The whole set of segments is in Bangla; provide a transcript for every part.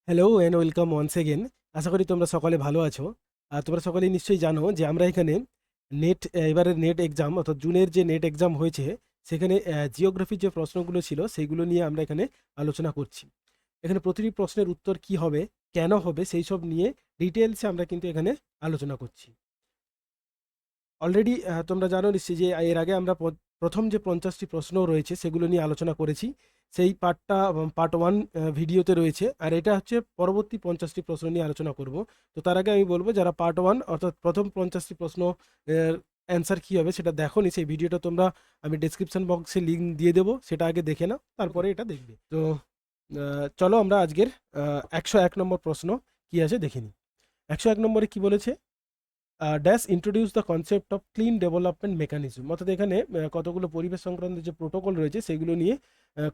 Hello and welcome once again. আশা করি তোমরা সকলে ভালো আছো। আর তোমরা সকলে নিশ্চয়ই জানো যে আমরা এখানে নেট এবারের নেট এক্সাম অর্থাৎ জুনের যে নেট এক্সাম হয়েছে সেখানে জিওগ্রাফির যে প্রশ্নগুলো ছিল সেইগুলো নিয়ে আমরা এখানে আলোচনা করছি। এখানে প্রতিটি প্রশ্নের উত্তর কি হবে, কেন হবে, সেই সব নিয়ে ডিটেলসে আমরা কিন্তু এখানে আলোচনা করছি। অলরেডি তোমরা জানো নিশ্চয়ই যে এর আগে আমরা প্রথম যে 50টি প্রশ্ন রয়েছে সেগুলো নিয়ে আলোচনা করেছি। সেই পার্ট ওয়ান ভিডিওতে রয়েছে, আর এটা হচ্ছে পরবর্তী 50টি প্রশ্ন নিয়ে আলোচনা করব। তো তার আগে আমি বলবো, যারা পার্ট ওয়ান অর্থাৎ প্রথম 50টি প্রশ্ন অ্যান্সার কী হবে সেটা দেখো নি, সেই ভিডিওটা তোমরা আমি ডেসক্রিপশন বক্সে লিঙ্ক দিয়ে দেবো, সেটা আগে দেখে নাও, তারপরে এটা দেখবে। তো চলো আমরা আজকের 101 নম্বর প্রশ্ন কি আছে দেখে নিই। 101 নম্বরে কি বলেছে, dash introduce the concept of clean development mechanism. অর্থাৎ এখানে কতগুলো পরিবেশ সংক্রান্ত যে প্রোটোকল রয়েছে সেগুলো নিয়ে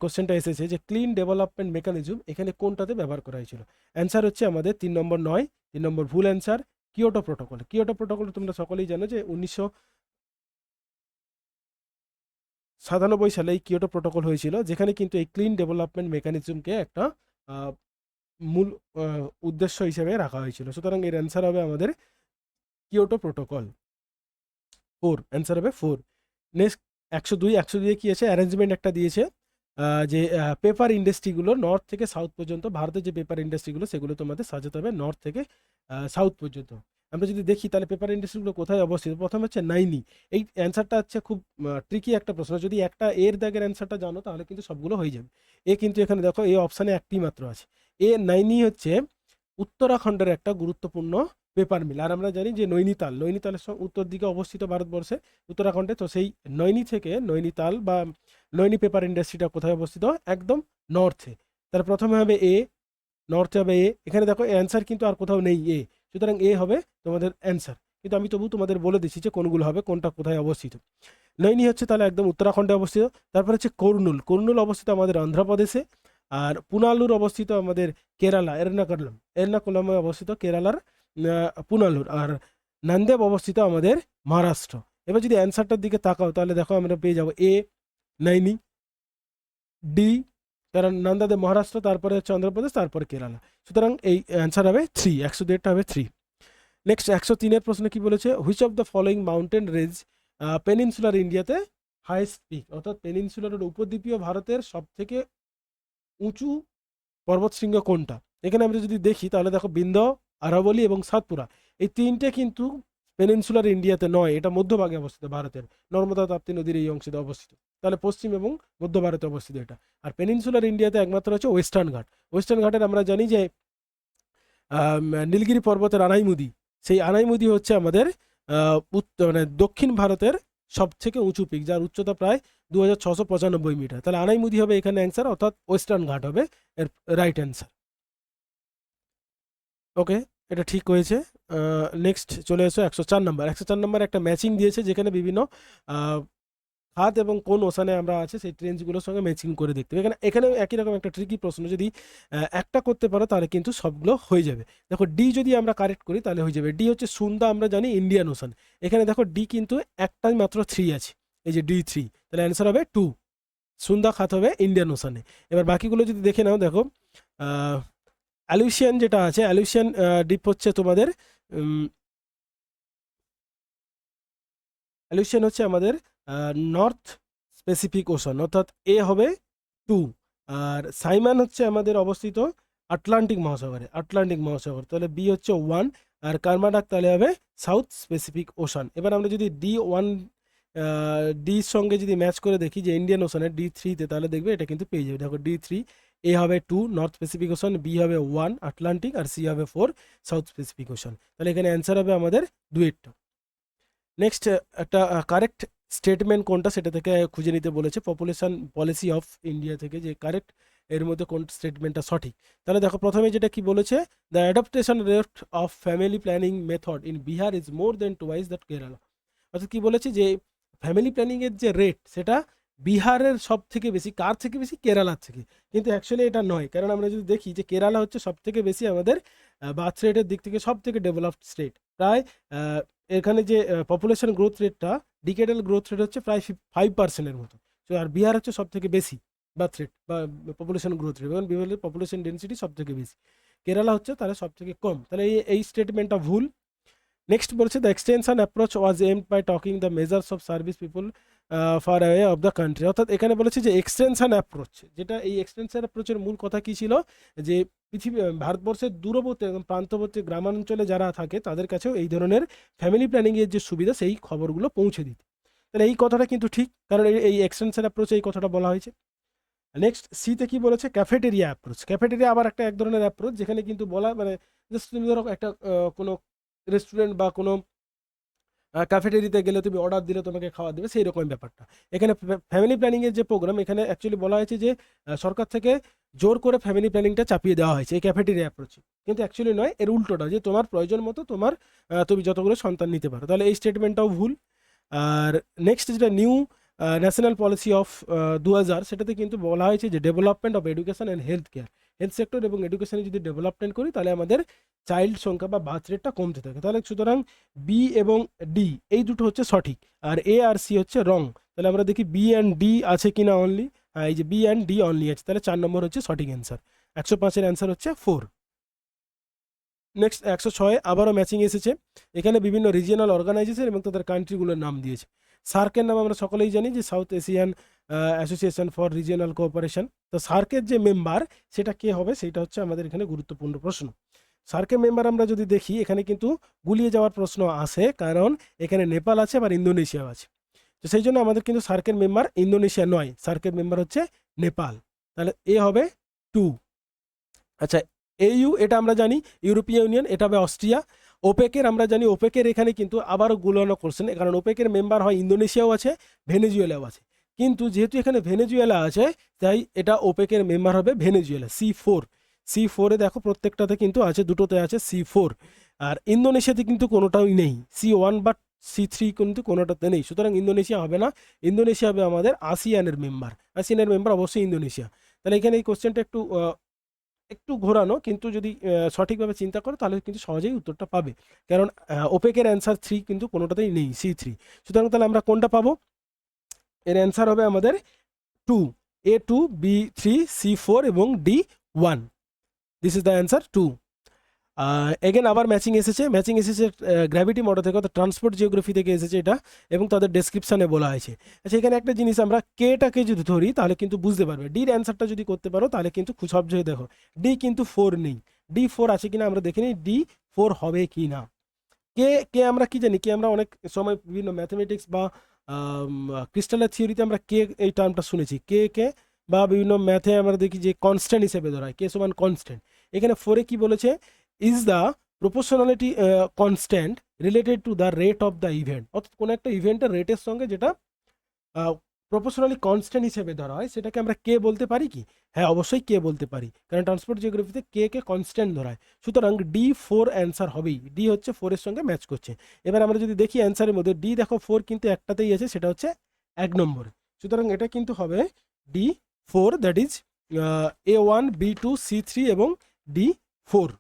কোশ্চেনটা এসেছে যে ক্লিন ডেভেলপমেন্ট মেকানিজম এখানে কোনটাতে ব্যবহার করা হয়েছিল। অ্যান্সার হচ্ছে আমাদের 3 নম্বর নয়, 3 নম্বর ভুল answer, Kyoto protocol. Kyoto protocol তোমরা সকলেই জানো যে 1997 সালে এই কিয়োটো প্রোটোকল হয়েছিল, যেখানে কিন্তু এই ক্লিন ডেভেলপমেন্ট মেকানিজমকে একটা আহ, মূল উদ্দেশ্য হিসেবে রাখা হয়েছিল। সুতরাং এর অ্যান্সার হবে আমাদের কিয়োটো প্রোটোকল। 4, অ্যান্সার হবে 4। নেক্সট 102, 102 কি আছে, অ্যারেঞ্জমেন্ট একটা দিয়েছে যে পেপার ইন্ডাস্ট্রিগুলো নর্থ থেকে সাউথ পর্যন্ত, ভারতের যে পেপার ইন্ডাস্ট্রিগুলো সেগুলো তোমাদের সাজাতে হবে নর্থ থেকে সাউথ পর্যন্ত। আমরা যদি দেখি তাহলে পেপার ইন্ডাস্ট্রিগুলো কোথায় অবস্থিত, প্রথম হচ্ছে নাইনি। এই অ্যান্সারটা হচ্ছে খুব ট্রিকি একটা প্রশ্ন, যদি একটা এর দাগের অ্যান্সারটা জানো তাহলে কিন্তু সবগুলো হয়ে যাবে। কিন্তু এখানে দেখো এই অপশানে একটি মাত্র আছে। নাইনি হচ্ছে উত্তরাখণ্ডের একটা গুরুত্বপূর্ণ পেপার মিল। আর আমরা জানি যে নৈনিতাল, নৈনিতালের উত্তর দিকে অবস্থিত ভারতবর্ষে, উত্তরাখণ্ডে। তো সেই নৈনি থেকে নৈনিতাল বা নৈনি পেপার ইন্ডাস্ট্রিটা কোথায় অবস্থিত, একদম নর্থে। তাহলে প্রথমে হবে এ, নর্থে হবে এ। এখানে দেখো অ্যান্সার কিন্তু আর কোথাও নেই এ, সুতরাং এ হবে তোমাদের অ্যান্সার। কিন্তু আমি তবু তোমাদের বলে দিচ্ছি যে কোনগুলো হবে, কোনটা কোথায় অবস্থিত। নৈনি হচ্ছে তাহলে একদম উত্তরাখণ্ডে অবস্থিত। তারপর হচ্ছে কর্নুল, কর্নুল অবস্থিত আমাদের অন্ধ্রপ্রদেশে। আর পুনালুর অবস্থিত আমাদের কেরালা, এর্নাকুলাম, এর্নাকুলামে অবস্থিত কেরালার পুনালুর। আর নান্দেব অবস্থিত আমাদের মহারাষ্ট্র। এবার যদি অ্যান্সারটার দিকে তাকাও তাহলে দেখো আমরা পেয়ে যাবো এ নাইনি, ডি কারণ নান্দাদেব মহারাষ্ট্র, তারপরে হচ্ছে অন্ধ্রপ্রদেশ, তারপরে কেরালা। সুতরাং এই অ্যান্সার হবে 3, 102টা হবে 3। নেক্সট 103-এর প্রশ্ন কি বলেছে, which of the following mountain range peninsular ইন্ডিয়াতে হাইস্ট পিক। অর্থাৎ পেনিনসুলার উপদ্বীপীয় ভারতের সব থেকে উঁচু পর্বতশৃঙ্গ কোনটা। এখানে আমরা যদি দেখি তাহলে দেখো বিন্ধ্য, আরাবলি এবং সাতপুরা, এই তিনটে কিন্তু পেনিনসুলার ইন্ডিয়াতে নয়, এটা মধ্যভাগে অবস্থিত ভারতের, নর্মদা তাপ্তি নদীর এই অংশে অবস্থিত। তাহলে পশ্চিম এবং মধ্য ভারতে অবস্থিত এটা। আর পেনিনসুলার ইন্ডিয়াতে একমাত্র হচ্ছে ওয়েস্টার্ন ঘাট। ওয়েস্টার্ন ঘাটের আমরা জানি যে নীলগিরি পর্বতের আনাইমুদি, সেই আনাইমুদি হচ্ছে আমাদের মানে দক্ষিণ ভারতের সব থেকে উঁচু পিক, যার উচ্চতা প্রায় 2695 মিটার। তাহলে আনাইমুদি হবে এখানে অ্যান্সার, অর্থাৎ ওয়েস্টার্ন ঘাট হবে এর রাইট অ্যান্সার। ওকে, এটা ঠিক হয়েছে। নেক্সট চলে এসো 104 নম্বর। 104 নম্বর একটা ম্যাচিং দিয়েছে, যেখানে বিভিন্ন খাত এবং কোন ওশানে আমরা আছে সেই ট্রেনগুলোর সঙ্গে ম্যাচিং করে দেখতে হবে। এখানে এখানে একই রকম একটা ট্রিকি প্রশ্ন, যদি একটা করতে পারো তাহলে কিন্তু সবগুলো হয়ে যাবে। দেখো ডি যদি আমরা কারেক্ট করি তাহলে হয়ে যাবে। ডি হচ্ছে সুন্দা, আমরা জানি ইন্ডিয়ান ওশান। এখানে দেখো ডি কিন্তু একটাই মাত্র 3 আছে, এই যে D3, তাহলে অ্যান্সার হবে 2, সুন্দা খাত হবে ইন্ডিয়ান ওশানে। এবার বাকিগুলো যদি দেখে নাও, দেখো অ্যালুশিয়ান যেটা আছে, অ্যালুশিয়ান দ্বীপ হচ্ছে তোমাদের অ্যালুশিয়ান হচ্ছে আমাদের নর্থ স্পেসিফিক ওশান, অর্থাৎ এ হবে 2। আর সাইমান হচ্ছে আমাদের অবস্থিত আটলান্টিক মহাসাগরে, আটলান্টিক মহাসাগর, তাহলে বি হচ্ছে 1। আর কার্মাডাক তাহলে হবে সাউথ স্পেসিফিক ওশান। এবার আমরা যদি D1 ডির সঙ্গে যদি ম্যাচ করে দেখি যে ইন্ডিয়ান ওশানের D3-তে, তাহলে দেখবে এটা কিন্তু পেয়ে যাবে। দেখো D3, এ হবে 2 নর্থ স্পেসিফিক ওশান, বি হবে 1 আটলান্টিক, আর সি হবে 4 সাউথ স্পেসিফিক ওশান। তাহলে এখানে অ্যান্সার হবে আমাদের ডুয়েটটা। নেক্সট একটা কারেক্ট স্টেটমেন্ট কোনটা সেটা থেকে খুঁজে নিতে বলেছে, পপুলেশন পলিসি অফ ইন্ডিয়া থেকে, যে কারেক্ট এর মধ্যে কোন স্টেটমেন্টটা সঠিক। তাহলে দেখো প্রথমে যেটা কি বলেছে, the adaptation rate of family planning method in Bihar is more than twice that Kerala. অর্থাৎ কি বলেছে, যে ফ্যামিলি প্ল্যানিং এর যে রেট সেটা বিহারের সব থেকে বেশি, কার থেকে বেশি, কেরালার থেকে। কিন্তু অ্যাকচুয়ালি এটা নয়, কারণ আমরা যদি দেখি যে কেরালা হচ্ছে সব থেকে বেশি আমাদের বার্থ রেটের দিক থেকে সব থেকে ডেভেলপড স্টেট। প্রায় এখানে যে পপুলেশন গ্রোথ রেটটা, ডিকেডাল গ্রোথ রেট হচ্ছে প্রায় 5%-এর মতো। তো আর বিহার হচ্ছে সব থেকে বেশি বার্থ রেট বা পপুলেশন গ্রোথ রেট, এবং বিহারের পপুলেশন ডেন্সিটি সব থেকে বেশি। কেরালা হচ্ছে তাহলে সব থেকে কম, তাহলে এই স্টেটমেন্টটা ভুল। নেক্সট বলছে the extension approach was aimed by talking the measures of service people far away of the country, অর্থাৎ এখানে বলেছে যে এক্সটেনশন অ্যাপ্রোচ, যেটা এই এক্সটেনশন অ্যাপ্রোচের মূল কথা কি ছিল, যে পৃথিবী ভারতবর্ষের দূরবর্তী এবং প্রান্তবর্তী গ্রামাঞ্চলে যারা থাকে তাদের কাছেও এই ধরনের ফ্যামিলি প্ল্যানিংয়ের যে সুবিধা সেই খবরগুলো পৌঁছে দিতে। তাহলে এই কথাটা কিন্তু ঠিক, কারণ এই এক্সটেনশন অ্যাপ্রোচে এই কথাটা বলা হয়েছে। নেক্সট সিতে কি বলেছে, ক্যাফেটেরিয়া অ্যাপ্রোচ। ক্যাফেটেরিয়া আবার একটা এক ধরনের অ্যাপ্রোচ, যেখানে কিন্তু বলা মানে জাস্ট তুমি ধরো একটা কোনো রেস্টুরেন্ট বা কোনো ক্যাফেটেরিতে গেলে তুমি অর্ডার দিলে তোমাকে খাওয়া দেবে, সেই রকম ব্যাপারটা। এখানে ফ্যামিলি প্ল্যানিংয়ের যে প্রোগ্রাম, এখানে অ্যাকচুয়ালি বলা হয়েছে যে সরকার থেকে জোর করে ফ্যামিলি প্ল্যানিংটা চাপিয়ে দেওয়া হয়েছে এই ক্যাফেটেরিয়া অ্যাপ্রোচে, কিন্তু অ্যাকচুয়ালি নয়, এর উল্টোটা, যে তোমার প্রয়োজন মতো তুমি যতগুলো সন্তান নিতে পারো। তাহলে এই স্টেটমেন্টটাও ভুল। আর নেক্সট যেটা নিউ ন্যাশনাল পলিসি অফ 2000, সেটাতে কিন্তু বলা হয়েছে যে development of education and health care, health sector এবং এডুকেশনে যদি ডেভেলপমেন্ট করি তাহলে আমাদের চাইল্ড সংখ্যা বা বার্থ রেটটা কমতে থাকে। তাহলে সুতরাং বি এবং ডি এই দুটো হচ্ছে সঠিক, আর এ আর সি হচ্ছে রং। তাহলে আমরা দেখি বি অ্যান্ড ডি আছে কিনা অনলি, হ্যাঁ এই যে বি অ্যান্ড ডি অনলি আছে, তাহলে 4 নম্বর হচ্ছে সঠিক অ্যান্সার। 105-এর অ্যান্সার হচ্ছে 4। নেক্সট 106 আবারও ম্যাচিং এসেছে, এখানে বিভিন্ন রিজিয়নাল অর্গানাইজেশন এবং তাদের কান্ট্রিগুলোর নাম দিয়েছে। সার্কের নাম আমরা সকলেই জানি যে south Asian association for regional cooperation. তো সার্কের যে মেম্বার সেটা কে হবে, সেটা হচ্ছে আমাদের এখানে গুরুত্বপূর্ণ প্রশ্ন। সার্কের মেম্বার আমরা যদি দেখি, এখানে কিন্তু গুলিয়ে যাওয়ার প্রশ্ন আসে, কারণ এখানে নেপাল আছে আবার ইন্দোনেশিয়াও আছে। তো সেই জন্য আমাদের কিন্তু সার্কের মেম্বার ইন্দোনেশিয়া নয়, সার্কের মেম্বার হচ্ছে নেপাল। তাহলে এ হবে 2। আচ্ছা, এইউ এটা আমরা জানি ইউরোপীয় ইউনিয়ন, এটা হবে অস্ট্রিয়া। ওপেকের আমরা জানি, ওপেকের এখানে কিন্তু আবারও গুলানো করছেন, কারণ ওপেকের মেম্বার হয় ইন্দোনেশিয়াও আছে, ভেনেজুয়েলাও আছে, কিন্তু যেহেতু এখানে ভেনেজুয়েলা আছে তাই এটা ওপেকের মেম্বার হবে ভেনেজুয়েলা, C4 দেখো প্রত্যেকটাতে কিন্তু আছে, দুটোতে আছে C4। আর ইন্দোনেশিয়াতে কিন্তু কোনোটাই নেই, C1 বা C3 কিন্তু কোনোটাতে নেই, সুতরাং ইন্দোনেশিয়া হবে না। ইন্দোনেশিয়া হবে আমাদের আসিয়ানের মেম্বার অবশ্যই ইন্দোনেশিয়া। তাহলে এখানে এই কোশ্চেনটা একটু ঘোরানো, কিন্তু যদি সঠিকভাবে চিন্তা করো তাহলে কিন্তু সহজেই উত্তরটা পাবে, কারণ ওপেকের অ্যান্সার 3 কিন্তু কোনোটাতেই নেই, C3। সুতরাং তাহলে আমরা কোনটা পাবো, এর অ্যান্সার হবে আমাদের 2, A2, B3, C4 এবং D1। This is the answer 2। Again আবার ম্যাচিং এসেছে গ্র্যাভিটি মডেল থেকে, অর্থাৎ ট্রান্সপোর্ট জিওগ্রাফি থেকে এসেছে এটা, এবং তাদের ডেসক্রিপশানে বলা হয়েছে। আচ্ছা, এখানে একটা জিনিস আমরা কেটাকে যদি ধরি তাহলে কিন্তু বুঝতে পারবে, ডির অ্যান্সারটা যদি করতে পারো তাহলে কিন্তু খুব সহজে দেখো, ডি কিন্তু 4 নেই, D4 আছে কিনা আমরা দেখে নিই, D4 হবে কি না। কে আমরা কি জানি, কে আমরা অনেক সময় বিভিন্ন ম্যাথমেটিক্স বা ক্রিস্টালের থিওরিতে আমরা কে এই টার্মটা শুনেছি, কে বা বিভিন্ন ম্যাথে আমরা দেখি যে কনস্ট্যান্ট হিসেবে ধরা হয়, কে সমান কনস্ট্যান্ট। এখানে 4-এ কি বলেছে, is the proportionality constant related to the rate of the event, অর্থাৎ কোনো একটা ইভেন্টের রেটের সঙ্গে যেটা প্রপোর্শনালি কনস্ট্যান্ট হিসেবে ধরা হয় সেটাকে আমরা কে বলতে পারি কি, হ্যাঁ অবশ্যই কে বলতে পারি, কারণ ট্রান্সপোর্ট জিওগ্রাফিতে কে কনস্ট্যান্ট ধরা হয়। সুতরাং D4 অ্যান্সার হবেই, ডি হচ্ছে 4-এর সঙ্গে ম্যাচ করছে। এবার আমরা যদি দেখি অ্যান্সারের মধ্যে ডি দেখো 4 কিন্তু একটাতেই আছে, সেটা হচ্ছে 1 নম্বরে। সুতরাং এটা কিন্তু হবে D4, that is A1, B2, C3 এবং D4।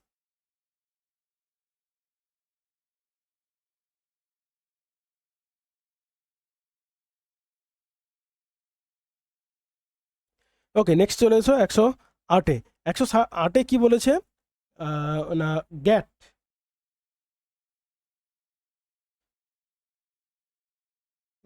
ওকে, নেক্সট চলে এসো 108-এ। 108-এ কি বলেছে, না গ্যাট,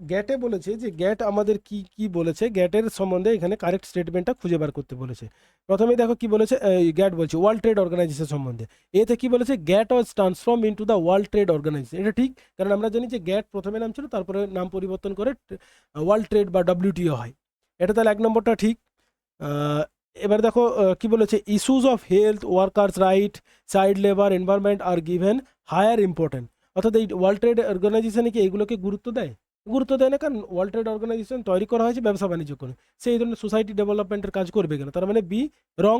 গ্যাটে বলেছে যে গ্যাট আমাদের কি কি বলেছে, গ্যাটের সম্বন্ধে এখানে কারেক্ট স্টেটমেন্টটা খুঁজে বার করতে বলেছে। প্রথমে দেখো কি বলেছে, গ্যাট বলছে ওয়ার্ল্ড ট্রেড অর্গানাইজেশন সম্বন্ধে। এতে কি বলেছে, GATT was transform into the World Trade Organization. এটা ঠিক, কারণ আমরা জানি যে গ্যাট প্রথমে নাম ছিল, তারপরে নাম পরিবর্তন করে ওয়ার্ল্ড ট্রেড বা WTO হয়। এটা তাহলে 1 নম্বরটা ঠিক। এবার দেখো কি বলেছে, issues of health, workers right, child labour, environment are given higher important. অর্থাৎ এই ওয়ার্ল্ড ট্রেড অর্গানাইজেশনে কি এগুলোকে গুরুত্ব দেয় না, কারণ ওয়ার্ল্ড ট্রেড অর্গানাইজেশন তৈরি করা হয়েছে ব্যবসা বাণিজ্য করে, সেই ধরনের সোসাইটি ডেভেলপমেন্টের কাজ করবে কেন, তার মানে বি রং।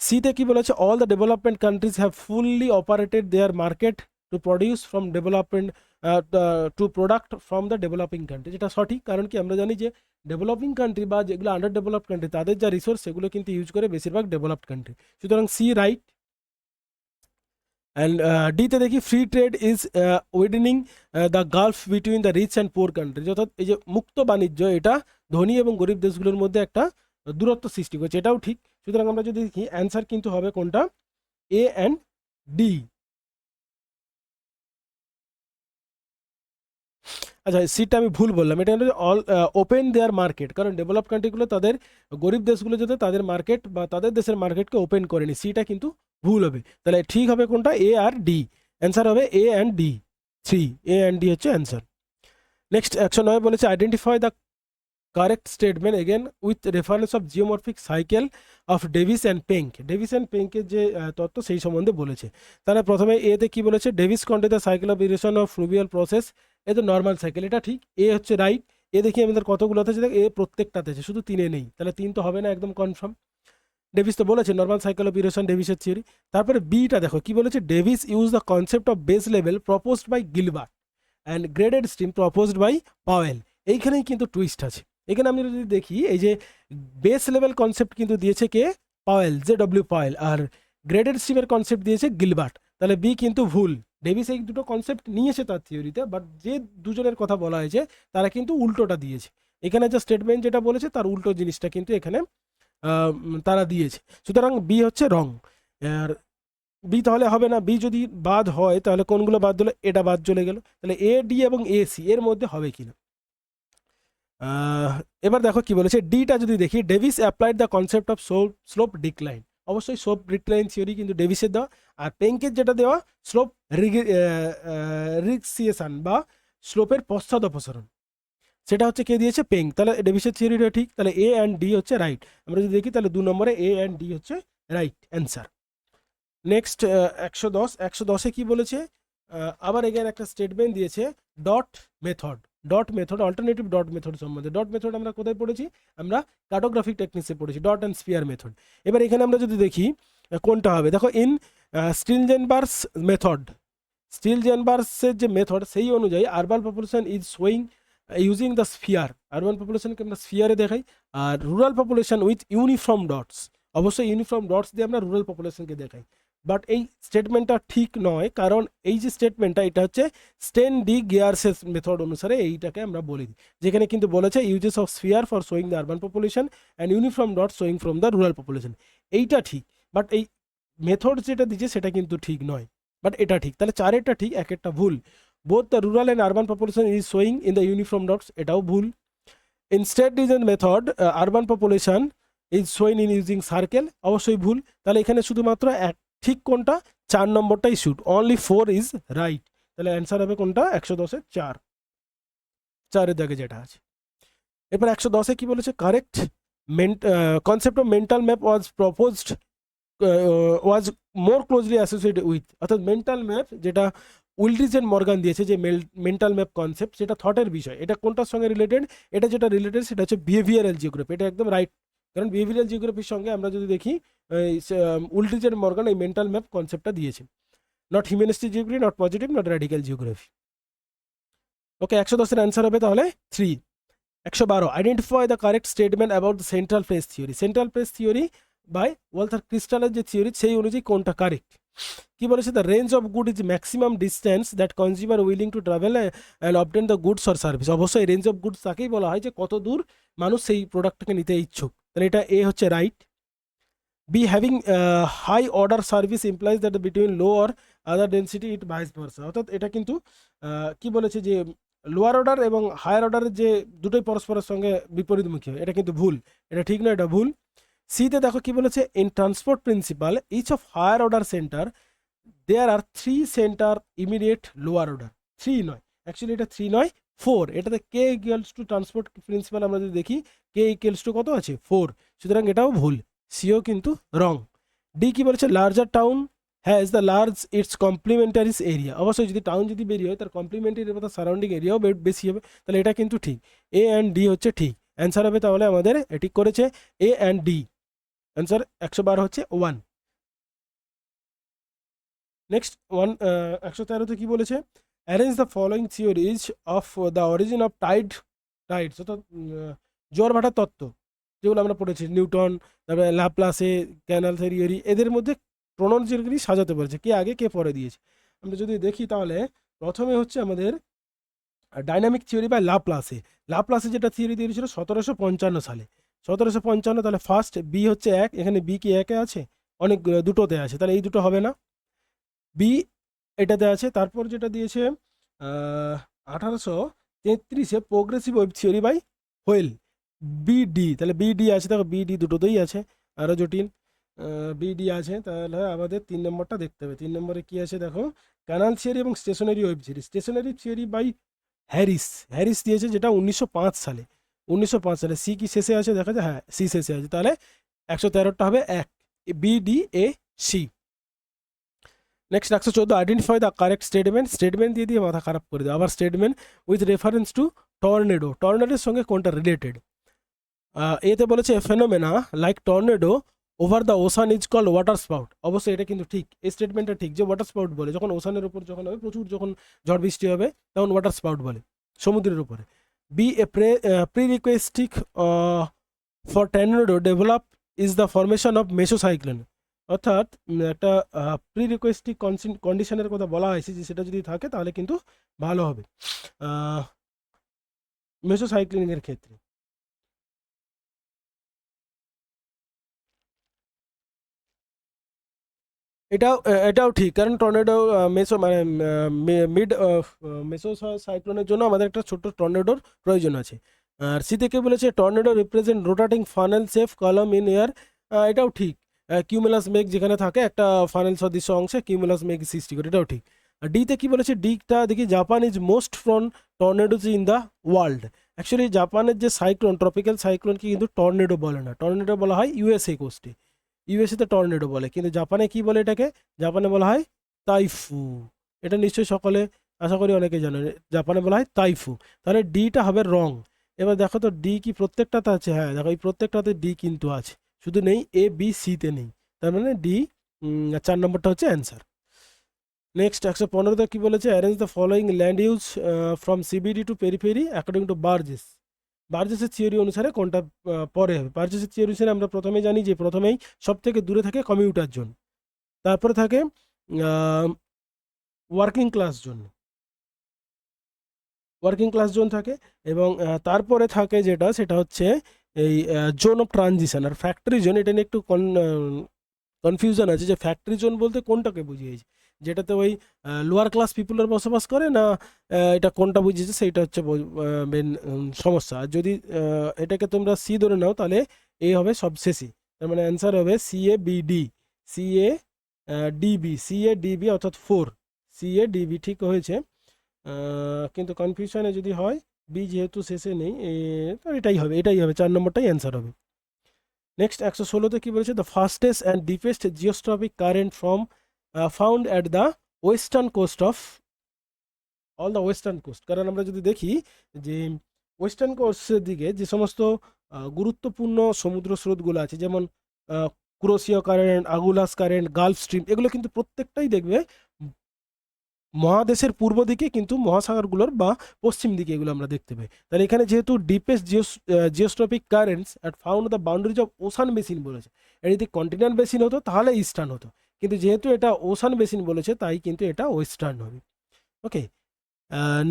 সিতে কি বলেছে, all the development countries have fully operated their market to produce from development to product from the developing country. যেটা সঠিক, কারণ কি আমরা জানি যে ডেভেলপিং কান্ট্রি বা যেগুলো আন্ডার ডেভেলপড কান্ট্রি তাদের যা রিসোর্স সেগুলো কিন্তু ইউজ করে বেশিরভাগ ডেভেলপড কান্ট্রি, সুতরাং সি রাইট। অ্যান্ড ডিতে দেখি, free trade is widening the gulf between the rich and poor countries, অর্থাৎ এই যে মুক্ত বাণিজ্য এটা ধনী এবং গরিব দেশগুলোর মধ্যে একটা দূরত্ব সৃষ্টি করছে, এটাও ঠিক। সুতরাং আমরা যদি দেখি অ্যান্সার কিন্তু হবে কোনটা, এ অ্যান্ড ডি। আচ্ছা, সিটটা আমি ভুল বললাম, এটা হলো অল ওপেন দেয়ার মার্কেট, কারণ ডেভেলপ কান্ট্রিগুলো তাদের গরিব দেশগুলো যাতে তাদের মার্কেট বা তাদের দেশের মার্কেটকে ওপেন করেনি, সিটা কিন্তু ভুল হবে। তাহলে ঠিক হবে কোনটা, এ আর ডি। অ্যান্সার হবে A and D, three, A and D হচ্ছে অ্যান্সার। নেক্সট 109 বলেছে identify the correct statement again with reference of geomorphic cycle of Davis and Penck. Davis and পেঙ্কের যে তত্ত্ব সেই সম্বন্ধে বলেছে। তাহলে প্রথমে এতে কি বলেছে, ডেভিস কন্টে the cycle of erosion of fluvial process, এ তো নর্মাল সাইকেল, এটা ঠিক, এ হচ্ছে রাইট। এ দেখি আমাদের কতগুলোতে আছে, এ প্রত্যেকটাতে আছে, শুধু তিনে নেই, তাহলে তিন তো হবে না, একদম কনফার্ম। ডেভিস তো বলেছে নর্মাল সাইকেল অফ ইরেশন ডেভিসের থিওরি। তারপরে বিটা দেখো কি বলেছে, Davis use the concept of base level proposed by Gilbert and graded stream proposed by Powell. এইখানেই কিন্তু টুইস্ট আছে। এখানে আমি যদি দেখি, এই যে বেস লেভেল কনসেপ্ট কিন্তু দিয়েছে কে, পাওয়েল, জে ডব্লিউ পাওয়েল, আর গ্রেডেড স্ট্রিমের কনসেপ্ট দিয়েছে গিলবার্ট। তাহলে বি কিন্তু ভুল। ডেভিস এই দুটো কনসেপ্ট নিয়েছে তার থিওরিতে, বাট যে দুজনের কথা বলা হয়েছে তারা কিন্তু উল্টোটা দিয়েছে। এখানে যে স্টেটমেন্ট যেটা বলেছে তার উল্টো জিনিসটা কিন্তু এখানে তারা দিয়েছে, সুতরাং বি হচ্ছে রং। আর বি তাহলে হবে না, বি যদি বাদ হয় তাহলে কোনগুলো বাদ দিল, এটা বাদ চলে গেল, তাহলে এ ডি এবং এ সি এর মধ্যে হবে কিনা। এবার দেখো কি বলেছে, ডিটা যদি দেখি, Davis applied the concept of slope decline. অবশ্যই স্লোপ ডিক্লাইন থিওরি কিন্তু ডেভিসের দেওয়া, আর পেঙ্কের যেটা দেওয়া স্লোপ রিক্সিয়েশন বা স্লোপের পশ্চাৎ অপসরণ, সেটা হচ্ছে কে দিয়েছে, পেং। তাহলে ডেভিসের থিওরিটা ঠিক, তাহলে এ অ্যান্ড ডি হচ্ছে রাইট। আমরা যদি দেখি তাহলে 2 নম্বরে এ অ্যান্ড ডি হচ্ছে রাইট অ্যান্সার। নেক্সট 110 কি বলেছে, আবার এগেন একটা স্টেটমেন্ট দিয়েছে, dot method. Dot method, alternative dot method সম্বন্ধে। ডট মেথড আমরা কোথায় পড়েছি, আমরা কার্টোগ্রাফিক টেকনিক্সে পড়েছি, ডট অ্যান্ড স্পিয়ার মেথড। এবার এখানে আমরা যদি দেখি কোনটা হবে, দেখো ইন স্টিলজেনবার্গস মেথড, স্টিলজেনবার্গসের যে মেথড সেই অনুযায়ী urban population is showing using the sphere, আরবান পপুলেশনকে আমরা স্ফিয়ারে দেখাই, আর rural population with uniform dots, অবশ্যই ইউনিফর্ম ডটস দিয়ে আমরা রুরাল পপুলেশনকে দেখাই। বাট এই স্টেটমেন্টটা ঠিক নয়, কারণ এই যে স্টেটমেন্টটা এটা হচ্ছে স্টেন ডি গিয়ার্সের মেথড অনুসারে এইটাকে আমরা বলি, যেখানে কিন্তু বলেছে uses of sphere for showing the urban population and uniform dot showing from the rural population. এইটা ঠিক, বাট এই মেথড যেটা দিচ্ছে সেটা কিন্তু ঠিক নয়, বাট এটা ঠিক। তাহলে চারেরটা ঠিক, একেরটা ভুল। Both the rural and urban population is showing in the uniform dots, এটাও ভুল। Instead is an method urban population is showing in using circle, অবশ্যই ভুল। তাহলে এখানে শুধুমাত্র এক ঠিক কোনটা, 4 নম্বরটাই শুট, অনলি 4 ইজ রাইট। তাহলে অ্যান্সার হবে কোনটা, 110-এ 4, 4-এর দাগে যেটা আছে। এরপর 110-এ কি বলেছে, correct concept of mental map was proposed was more closely associated with, অর্থাৎ মেন্টাল ম্যাপ যেটা উইলডিজ এন্ড মর্গান দিয়েছে, যে মেন্টাল ম্যাপ কনসেপ্ট, সেটা থটের বিষয়, এটা কোনটার সঙ্গে রিলেটেড, এটা যেটা রিলেটেড সেটা হচ্ছে বিহেভিয়ারাল জিওগ্রাফি, এটা একদম রাইট। কারণ বিহেভিয়ারাল জিওগ্রাফির সঙ্গে আমরা যদি দেখি, উইলডিজ এন্ড মর্গান এই মেন্টাল ম্যাপ কনসেপ্টটা দিয়েছে, not humanistic geography, not positive, not radical geography. Okay, 110-এর অ্যান্সার হবে তাহলে 3। 112, identify the correct statement about the central place theory. Central place theory by Walther ক্রিস্টালের যে থিওরি সেই অনুযায়ী কোনটা কারেক্ট। কি বলেছে, the range of good is maximum distance that consumer willing to travel and obtain the goods or service. অবশ্যই রেঞ্জ অফ গুডস তাকেই বলা হয় যে কত দূর মানুষ সেই প্রোডাক্টটাকে নিতে ইচ্ছুক, তাহলে এটা এ হচ্ছে right. B having high order service implies that between low or other density it vice versa, অর্থাৎ এটা কিন্তু কি বলেছে যে লোয়ার অর্ডার এবং হায়ার অর্ডারের যে দুটোই পরস্পরের সঙ্গে বিপরীতমুখী হয়, এটা কিন্তু ভুল, এটা ঠিক নয়, এটা ভুল। সিতে দেখো কি বলেছে, in transport principle each of higher order centre there are 3 centre immediate lower order, 3 নয়, অ্যাকচুয়ালি এটা 3 নয় 4, এটাতে K equals to transport principle আমরা যদি দেখি কে ইকুয়ালস টু কত আছে 4, সুতরাং এটাও ভুল, সিও কিন্তু রং। ডি কি বলেছে, larger town has the large its complementaries area, অবশ্যই যদি টাউন যদি বেরিয়ে হয় তার কমপ্লিমেন্টারি বা সারাউন্ডিং এরিয়াও বেশি হবে, তাহলে এটা কিন্তু ঠিক, এ অ্যান্ড ডি হচ্ছে ঠিক অ্যান্সার হবে। তাহলে আমাদের ঠিক করেছে এ অ্যান্ড ডি, অ্যান্সার 112 হচ্ছে 1। নেক্সট 113-তে কি বলেছে, arrange the following theories of the origin of Tides, অর্থাৎ জোয়ার ভাটার তত্ত্ব যেগুলো আমরা পড়েছি, নিউটন, তারপরে ল্যাপ্লাসে, ক্যানাল থিওরি, এদের মধ্যে ক্রোনোলজিক্যালি সাজাতে বলেছে, কে আগে কে পরে দিয়েছে। আমরা যদি দেখি তাহলে প্রথমে হচ্ছে আমাদের ডাইনামিক থিওরি বা লাপ্লাসে যেটা থিওরি দিয়েছিল 1755 সালে, 1755, তাহলে ফার্স্ট বি হচ্ছে 1, এখানে বি কি 1-এ আছে, অনেক দুটোতে আছে, তাহলে এই দুটো হবে না। বি এটাতে আছে। তারপর যেটা দিয়েছে 1833-এ progressive wave theory by Whewell, B D, তাহলে বিডি আছে, দেখো বিডি দুটোতেই আছে, আরও জটিল, বিডি আছে। তাহলে আমাদের 3 নম্বরটা দেখতে হবে। 3 নম্বরে কি আছে দেখো, ক্যানাল থিওরি এবং stationary wave theory. Stationary theory by Harris, Harris দিয়েছে, যেটা 1905 সালে, 1905 সালে। সি কি শেষে আছে দেখা যায়, হ্যাঁ সি শেষে আছে, তাহলে 113টা হবে 1, BDAC। Next 114, identify the correct statement. Statement দিয়ে দিয়ে মাথা খারাপ করে দেয়। আবার statement with reference to tornado, টর্নেডোর সঙ্গে কোনটা রিলেটেড? এতে বলেছে phenomena like tornado over the ocean is call water spout. অবশ্যই এটা কিন্তু ঠিক, এই স্টেটমেন্টটা ঠিক, যে ওয়াটার স্পাউট বলে যখন ওশানের উপর যখন হবে প্রচুর, যখন ঝড় বৃষ্টি হবে তখন ওয়াটার স্পাউট বলে, সমুদ্রের উপরে। B a prerequisite for tornado develop is the formation of mesocyclone. অর্থাৎ একটা প্রি রিকোয়েস্টিক কন্ডিশনের কথা বলা হয়েছে, যে সেটা যদি থাকে তাহলে কিন্তু ভালো হবে মেসোসাইক্লিনের ক্ষেত্রে। এটাও ঠিক, কারণ টর্নেডো মেসো মানে মিড মেসো সাইক্লোনের জন্য আমাদের একটা ছোট্ট টর্নেডোর প্রয়োজন আছে। আর সি থেকে বলেছে টর্নেডো রিপ্রেজেন্ট রোটাটিং ফানেল সেফ কলম ইন এয়ার। এটাও ঠিক, কিউমুলাস মেঘ যেখানে থাকে একটা ফানেল সদৃশ্য অংশে কিউমুলাস মেঘ সৃষ্টি করে, এটাও ঠিক। আর ডিতে কি বলেছে, ডিটা দেখি, Japan is most prone tornadoes in the world. Actually জাপানের যে সাইক্লোন, ট্রপিক্যাল সাইক্লোনকে কিন্তু টর্নেডো বলে না, টর্নেডো বলা হয় ইউএসএ কোস্টে, ইউএসএতে টর্নেডো বলে, কিন্তু জাপানে কি বলে এটাকে, জাপানে বলা হয় তাইফু। এটা নিশ্চয়ই সকলে, আশা করি অনেকে জানেন, জাপানে বলা হয় তাইফু। তাহলে ডিটা হবে রং। এবার দেখো তো ডি কি প্রত্যেকটাতে আছে, হ্যাঁ দেখো এই প্রত্যেকটাতে ডি কিন্তু আছে, শুধু নেই ABCতে নেই, তার মানে ডি 4 নম্বরটা হচ্ছে অ্যান্সার। নেক্সট 115তে কি বলেছে, arrange the following land use from CBD to periphery according to Burgess. বার্জেসের থিওরি অনুসারে কোনটা পরে হবে? বার্জেসের থিওরি অনুসারে আমরা প্রথমে জানি যে প্রথমেই সব থেকে দূরে থাকে কমিউটার জোন, তারপরে থাকে working class zone, working class zone থাকে, এবং তারপরে থাকে যেটা, সেটা হচ্ছে এই জোন অফ ট্রানজিশন আর ফ্যাক্টরি জোন। এটা নিয়ে একটু কনফিউশন আছে, যে ফ্যাক্টরি জোন বলতে কোনটাকে বুঝিয়েছে, যেটাতে ওই লোয়ার ক্লাস পিপুলের বসবাস করে না, এটা কোনটা বুঝিয়েছে সেইটা হচ্ছে মেন সমস্যা। আর যদি এটাকে তোমরা সি ধরে নাও তাহলে এ হবে সবশেষে, তার মানে অ্যান্সার হবে CABD, CADB অর্থাৎ 4, CADB ঠিক হয়েছে। কিন্তু কনফিউশনে যদি হয়, বি যেহেতু শেষে নেই, তো এটাই হবে 4 নম্বরটাই অ্যান্সার হবে। নেক্সট 116তে কি বলেছে, the fastest and deepest geostrophic current from found at the western coast of all the western coast. কারণ আমরা যদি দেখি যে ওয়েস্টার্ন কোস্টের দিকে যে সমস্ত গুরুত্বপূর্ণ সমুদ্র স্রোতগুলো আছে, যেমন ক্রোসিও কারেন্ট, আগুলাস কারেন্ট, গালফ স্ট্রিম, এগুলো কিন্তু প্রত্যেকটাই দেখবে মহাদেশের পূর্ব দিকে, কিন্তু মহাসাগরগুলোর বা পশ্চিম দিকে এগুলো আমরা দেখতে পাই। তাহলে এখানে যেহেতু deepest geostrophic currents at found the boundaries of ocean basin বলেছে, এটা যদি কন্টিনেন্ট বেসিন হতো তাহলে ইস্টার্ন হতো, কিন্তু যেহেতু এটা ওশান বেসিন বলেছে তাই কিন্তু এটা ওয়েস্টার্ন হবে। Okay,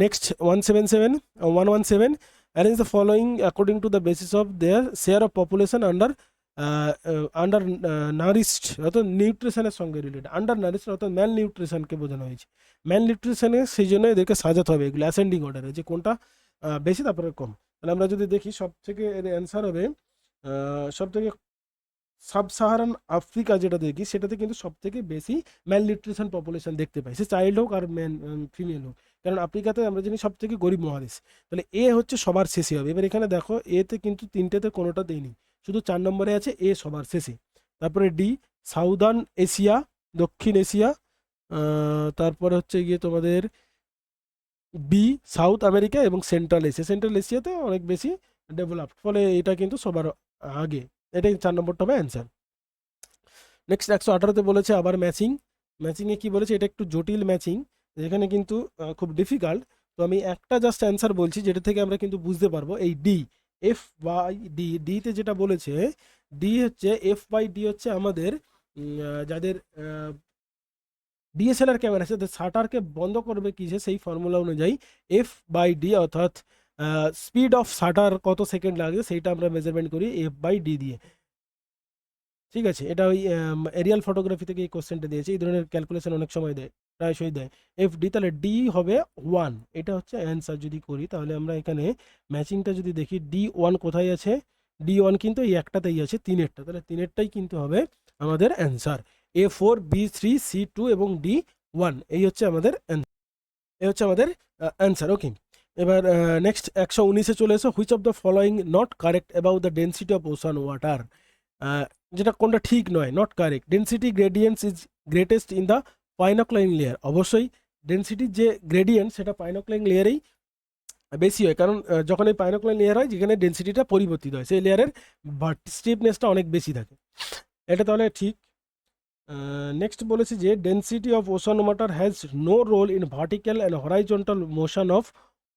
next 117 arrange the following according to the basis of their share of population undernourished, অর্থাৎ নিউট্রিশনের সঙ্গে রিলেটেড। আন্ডার নারিশড অর্থাৎ ম্যাল নিউট্রিশনকে বোঝানো হয়েছে, ম্যাল নিউট্রিশনে সেই জন্য এদেরকে সাজাতে হবে এগুলো অ্যাসেন্ডিং অর্ডারে, যে কোনটা বেশি তারপরে কম। তাহলে আমরা যদি দেখি সব থেকে এর অ্যান্সার হবে সব থেকে সাব সাহারান আফ্রিকা, যেটা দেখি সেটাতে কিন্তু সব থেকে বেশি ম্যাল নিউট্রিশন পপুলেশন দেখতে পাই, সে চাইল্ড হোক আর ম্যান ফিমেল হোক, কারণ আফ্রিকাতে আমরা জানি সব থেকে গরিব মহাদেশ। তাহলে এ হচ্ছে সবার শেষে হবে। এবার এখানে দেখো এতে কিন্তু তিনটেতে কোনোটা দেয়নি, শুধু 4 নম্বরে আছে এ সবার শেষে। তারপরে ডি সাউদার্ন এশিয়া, দক্ষিণ এশিয়া, তারপরে হচ্ছে গিয়ে তোমাদের বি সাউথ আমেরিকা এবং সেন্ট্রাল এশিয়া। সেন্ট্রাল এশিয়াতে অনেক বেশি ডেভেলপড, ফলে এটা কিন্তু সবার আগে, এটাই 4 নম্বরটা হবে অ্যান্সার। নেক্সট 118তে বলেছে আবার ম্যাচিং। ম্যাচিংয়ে কি বলেছে, এটা একটু জটিল ম্যাচিং, যেখানে কিন্তু খুব ডিফিকাল্ট। তো আমি একটা জাস্ট অ্যান্সার বলছি, যেটা থেকে আমরা কিন্তু বুঝতে পারবো। এই ডি, F/D, ডিতে যেটা বলেছে, ডি হচ্ছে F/D হচ্ছে আমাদের যাদের DSLR ক্যামেরা আছে, তাদের শাটারকে বন্ধ করবে কিসে, সেই ফর্মুলা অনুযায়ী F/D, অর্থাৎ স্পিড অফ শাটার কত সেকেন্ড লাগে সেইটা আমরা মেজারমেন্ট করি F/D দিয়ে। ঠিক আছে, এটা ওই এরিয়াল ফটোগ্রাফি থেকে এই কোশ্চেনটা দিয়েছে, এই ধরনের ক্যালকুলেশন অনেক সময় দেয়, প্রায়শই দেয়। এফ ডি, তাহলে ডি হবে 1, এটা হচ্ছে অ্যান্সার। যদি করি তাহলে আমরা এখানে ম্যাচিংটা যদি দেখি, D1 কোথায় আছে, D1 কিন্তু এই একটাতেই আছে, তিনেরটা, তাহলে তিনেরটাই কিন্তু হবে আমাদের অ্যান্সার। A4, B3, C2 এবং D1, এই হচ্ছে আমাদের এই হচ্ছে আমাদের অ্যান্সার। ওকে, এবার নেক্সট 119-এ চলে এসো। Which of the following not correct about the density of ocean water, যেটা কোনটা ঠিক নয়, not correct. Density gradients is greatest in the pycnocline layer, অবশ্যই ডেন্সিটির যে গ্রেডিয়েন্ট সেটা পাইনোক্লাইন লেয়ারেই বেশি হয়, কারণ যখন এই পাইনোক্লাইন লেয়ার হয় যেখানে ডেন্সিটিটা পরিবর্তিত হয়, সেই লেয়ারের স্টিফনেসটা অনেক বেশি থাকে, এটা তাহলে ঠিক। নেক্সট বলেছে যে density of ocean water has no role in vertical and horizontal motion of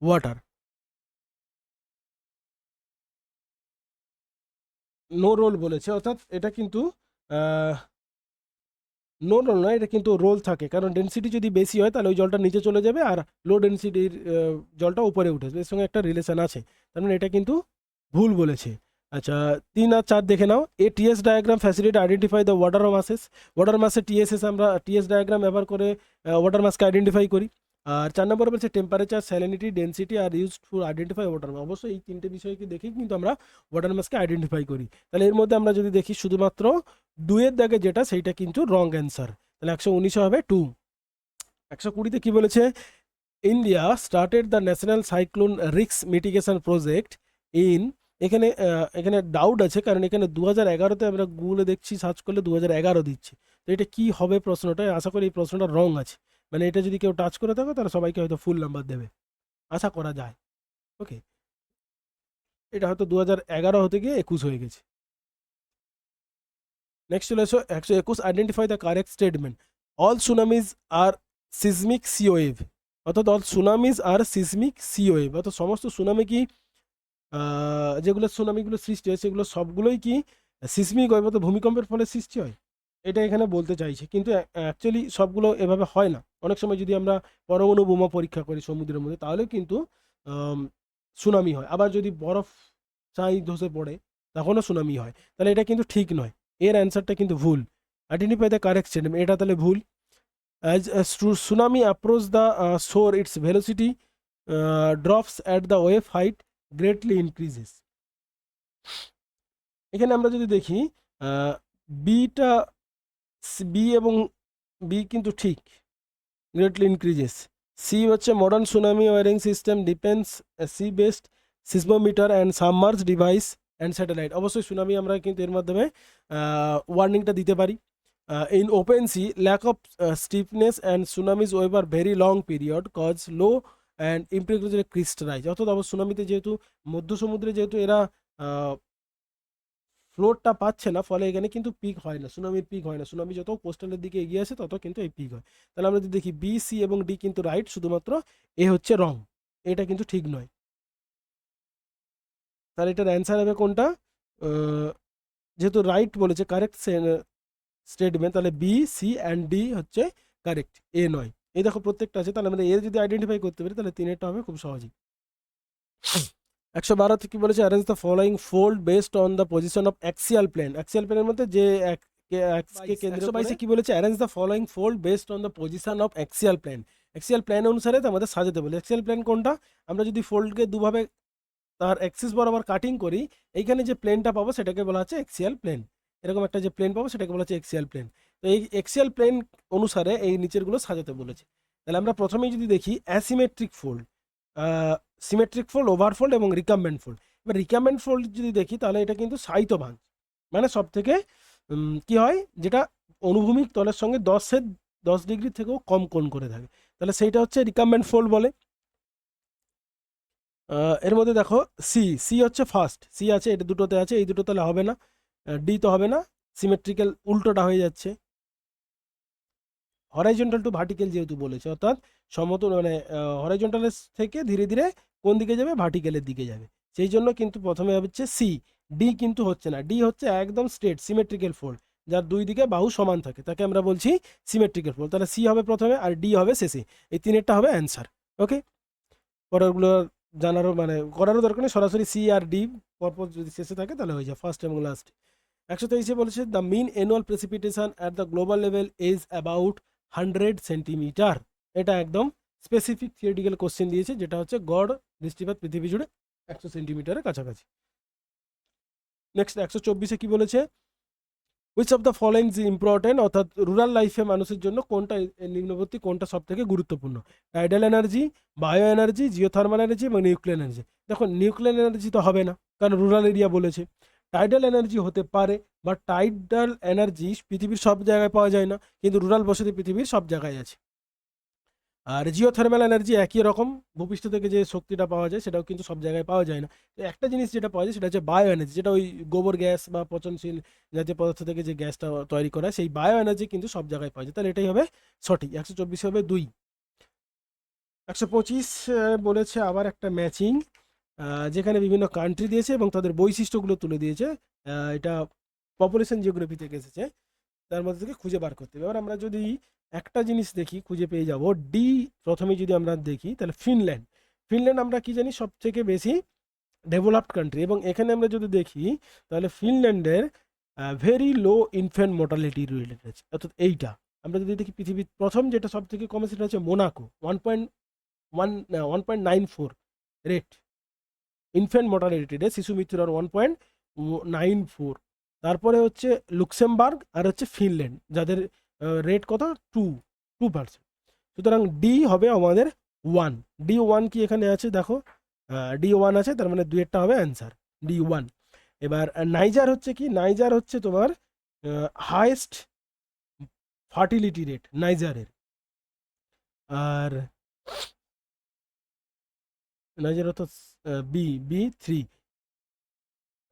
water, no role বলেছে, অর্থাৎ এটা কিন্তু নো রোল নয়, এটা কিন্তু রোল থাকে, কারণ ডেন্সিটি যদি বেশি হয় তাহলে ওই জলটা নিচে চলে যাবে, আর লো ডেন্সিটির জলটা উপরে উঠে আসবে, এর সঙ্গে একটা রিলেশন আছে, তার মানে এটা কিন্তু ভুল বলেছে। আচ্ছা, 3 আর 4 দেখে নাও। A TS diagram facility identify the water masses, water মাসে টিএসএস, আমরা টিএস ডায়াগ্রাম ব্যবহার করে ওয়াটার মাসকে আইডেন্টিফাই করি। আর 4 নম্বরে বলছে টেম্পারেচার, স্যালিনিটি, ডেন্সিটি আর use to identify water mass, অবশ্যই এই তিনটে বিষয়কে দেখেই কিন্তু আমরা ওয়াটার মাসকে আইডেন্টিফাই করি। তাহলে এর মধ্যে আমরা যদি দেখি শুধুমাত্র 2-এর দাগে যেটা, সেইটা কিন্তু রং অ্যান্সার, তাহলে 119 হবে 2। 120-তে কি বলেছে, India started the national cyclone risk mitigation project in, এখানে এখানে ডাউট আছে, কারণ এখানে 2011-তে আমরা গুগলে দেখছি, সার্চ করলে 2011 দিচ্ছে, তো এটা কি হবে প্রশ্নটা, আশা করি এই প্রশ্নটা রং আছে, মানে এটা যদি কেউ টাচ করে থাকো তাহলে সবাইকে হয়তো ফুল নাম্বার দেবে, আশা করা যায়। ওকে, এটা হয়তো 2011 হতে গিয়ে 21 হয়ে গেছে। নেক্সট চলে এসো 121, identify the correct statement, all tsunamis are seismic sea wave, অর্থাৎ all tsunamis are seismic sea wave, অর্থাৎ সমস্ত সুনামি কি, যেগুলো সুনামিগুলো সৃষ্টি হয় সেগুলো সবগুলোই কি সিসমিক ওয়েভ, অর্থাৎ ভূমিকম্পের ফলে সৃষ্টি হয়, এটা এখানে বলতে চাইছে, কিন্তু অ্যাকচুয়ালি সবগুলো এভাবে হয় না। অনেক সময় যদি আমরা পরমাণু বোমা পরীক্ষা করি সমুদ্রের মধ্যে, তাহলেও কিন্তু সুনামি হয়, আবার যদি বরফ চাই ধসে পড়ে তখনও সুনামি হয়, তাহলে এটা কিন্তু ঠিক নয়, এর অ্যান্সারটা কিন্তু ভুল। আইডেন্টিফাই দ্য কারেক্ট স্টেটমেন্ট, এটা তাহলে ভুল। As a tsunami approaches the shore, its velocity drops at the wave height greatly increases. এখানে আমরা যদি দেখি বিটা, বি এবং বি কিন্তু ঠিক, গ্রেটলি ইনক্রিজেস। সি হচ্ছে modern tsunami warning system depends sea based seismometer and submerge device and satellite, অবশ্যই সুনামি আমরা কিন্তু এর মাধ্যমে ওয়ার্নিংটা দিতে পারি। In open sea, lack of steepness and tsunamis over very long period cause low and impregnable crystalline, অর্থাৎ আবার সুনামিতে যেহেতু মধ্য সমুদ্রে যেহেতু এরা ফ্লোরটা পাচ্ছে না, ফলে এখানে কিন্তু পিক হয় না, সুনামির পিক হয় না, সুনামি যত কোস্টালের দিকে এগিয়ে আসে তত কিন্তু এই পিক হয়। তাহলে আমরা যদি দেখি বি, সি এবং ডি কিন্তু রাইট, শুধুমাত্র এ হচ্ছে রং, এটা কিন্তু ঠিক নয়। তাহলে এটার অ্যান্সার হবে কোনটা, যেহেতু রাইট বলেছে কারেক্ট স্টেটমেন্ট, তাহলে বি, সি অ্যান্ড ডি হচ্ছে কারেক্ট, এ নয়। এই দেখো প্রত্যেকটা আছে, তাহলে আমরা এর যদি আইডেন্টিফাই করতে পারি তাহলে তিনেরটা হবে খুব সহজেই। 112 কি বলেছে, arrange the following fold based on the position of axial plane, axial প্লেনের মধ্যে যে কে কেন্দ্র 122 কি বলেছে, arrange the following fold based on the position of axial plane, axial plane অনুসারে আমাদের সাজাতে বলে। অ্যাক্সিয়াল প্লেন কোনটা, আমরা যদি ফোল্ডকে দুভাবে তার অ্যাক্সিস বরাবর কাটিং করি, এইখানে যে প্লেনটা পাবো সেটাকে বলা হচ্ছে এক্সিয়াল প্লেন, এরকম একটা যে প্লেন পাবো সেটাকে বলা হচ্ছে এক্সিয়াল প্লেন। তো এই এক্সিয়াল প্লেন অনুসারে এই নিচেরগুলো সাজাতে বলেছে। তাহলে আমরা প্রথমেই যদি দেখি অ্যাসিমেট্রিক ফোল্ড, সিমেট্রিক ফোল্ড, ওভারফোল্ড এবং রিকাম্বেন্ট ফোল্ড। এবার রিকাম্বেন্ট ফোল্ড যদি দেখি তাহলে এটা কিন্তু সাইতো ভাঁজ, মানে সব থেকে কি হয়, যেটা অনুভূমিক তলের সঙ্গে 10 ডিগ্রি থেকেও কম কোণ করে থাকে, তাহলে সেইটা হচ্ছে রিকাম্বেন্ট ফোল্ড বলে। এর মধ্যে দেখো সি, সি হচ্ছে ফার্স্ট, সি আছে, এটা দুটোতে আছে, এই দুটো তাহলে হবে না, ডি তো হবে না, সিমেট্রিক্যাল উল্টোটা হয়ে যাচ্ছে। হরাইজন্টাল টু ভার্টিক্যাল যেহেতু বলেছে, অর্থাৎ সমতল মানে হরাইজন্টালের থেকে ধীরে ধীরে কোন দিকে যাবে, ভার্টিক্যালের দিকে যাবে, সেই জন্য কিন্তু প্রথমে হচ্ছে সি। ডি কিন্তু হচ্ছে না, ডি হচ্ছে একদম স্ট্রেট সিমেট্রিক্যাল ফোল্ড, যার দুই দিকে বাহু সমান থাকে, তাকে আমরা বলছি সিমেট্রিক্যাল ফোল্ড, তাহলে সি হবে প্রথমে আর ডি হবে শেষে, এই তিনেরটা হবে অ্যান্সার। ওকে, পরেরগুলো জানারও মানে করারও দরকার নেই, সরাসরি সি আর ডি পরপর যদি শেষে থাকে তাহলে হয়ে যায় ফার্স্ট এবং লাস্ট। 123-এ বলেছে the mean annual precipitation at the global level is about 100 centimetre. এটা একদম স্পেসিফিক থিওরিটিক্যাল কোশ্চেন দিয়েছে, যেটা হচ্ছে গড় বৃষ্টিপাত পৃথিবী জুড়ে 100 সেন্টিমিটারের কাছাকাছি। নেক্সট 124-এ কি বলেছে, which of the following is important, অর্থাৎ রুরাল লাইফে মানুষের জন্য কোনটা নিম্নবর্তী কোনটা সব থেকে গুরুত্বপূর্ণ, tidal energy, bio energy, geothermal energy এবং নিউক্লিয়ার এনার্জি। দেখো নিউক্লিয়ার এনার্জি তো হবে না, কারণ রুরাল এরিয়া বলেছে। টাইডাল এনার্জি হতে পারে, বাট টাইডাল এনার্জি পৃথিবীর সব জায়গায় পাওয়া যায় না, কিন্তু রুরাল বসতি পৃথিবীর সব জায়গায় আছে। আর জিওথার্মাল এনার্জি একই রকম, ভূপৃষ্ঠ থেকে যে শক্তিটা পাওয়া যায় সেটাও কিন্তু সব জায়গায় পাওয়া যায় না। তো একটা জিনিস যেটা পাওয়া যায় সেটা হচ্ছে বায়ো এনার্জি, যেটা ওই গোবর গ্যাস বা পচনশীল জাতীয় পদার্থ থেকে যে গ্যাসটা তৈরি করা হয়, সেই বায়ো এনার্জি কিন্তু সব জায়গায় পাওয়া যায়। তাহলে এটাই হবে সঠিক। 124 হবে 2। 125 বলেছে আবার একটা ম্যাচিং, যেখানে বিভিন্ন কান্ট্রি দিয়েছে এবং তাদের বৈশিষ্ট্যগুলো তুলে দিয়েছে। এটা পপুলেশন জিওগ্রাফি থেকে এসেছে, তার মধ্যে থেকে খুঁজে বার করতে হবে। এবার আমরা যদি একটা জিনিস দেখি খুঁজে পেয়ে যাব। ডি প্রথমে যদি আমরা দেখি তাহলে ফিনল্যান্ড। ফিনল্যান্ড আমরা কি জানি সব থেকে বেশি ডেভেলপড কান্ট্রি, এবং এখানে আমরা যদি দেখি তাহলে ফিনল্যান্ডের very low infant mortality rate আছে, অর্থাৎ এইটা আমরা যদি দেখি পৃথিবীর প্রথম যেটা সব থেকে কমে সেটা হচ্ছে Monaco, 1.94 rate infant mortality rate, শিশু মৃত্যুর আর 1.94। তারপরে হচ্ছে লুক্সেমবার্গ আর হচ্ছে ফিনল্যান্ড, যাদের রেট কত 2%। সুতরাং ডি হবে আমাদের 1। D1 কি এখানে আছে দেখো, D1 আছে, তার মানে দুয়েরটা হবে অ্যান্সার D1। এবার নাইজার হচ্ছে কি, নাইজার হচ্ছে তোমার হাইয়েস্ট ফার্টিলিটি রেট নাইজারের, আর নাইজার অর্থাৎ B3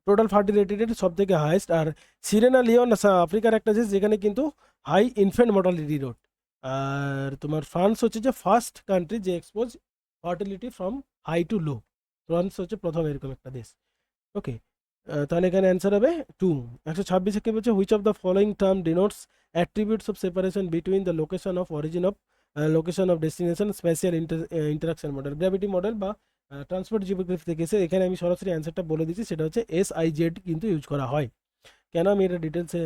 টোটাল ফার্টিলিটি রেট সব থেকে হাইয়েস্ট। আর সিরেনা লিওন আফ্রিকার একটা দেশ যেখানে কিন্তু হাই ইনফ্যান্ট মর্টালিটি রেট। আর তোমার ফ্রান্স হচ্ছে যে ফার্স্ট কান্ট্রি যে expose fertility from high to low, France হচ্ছে প্রথম এরকম একটা দেশ। ওকে, তাহলে এখানে অ্যান্সার হবে 2। 126 কি বলছে, which of the following term denotes attributes of separation between the location of origin of location of destination special interaction model. Gravity model বা ট্রান্সপোর্ট জিওগ্রাফি থেকে এসে এখানে আমি সরাসরি অ্যান্সারটা বলে দিচ্ছি, সেটা হচ্ছে SIZ কিন্তু ইউজ করা হয়। কেন আমি এটা ডিটেলসে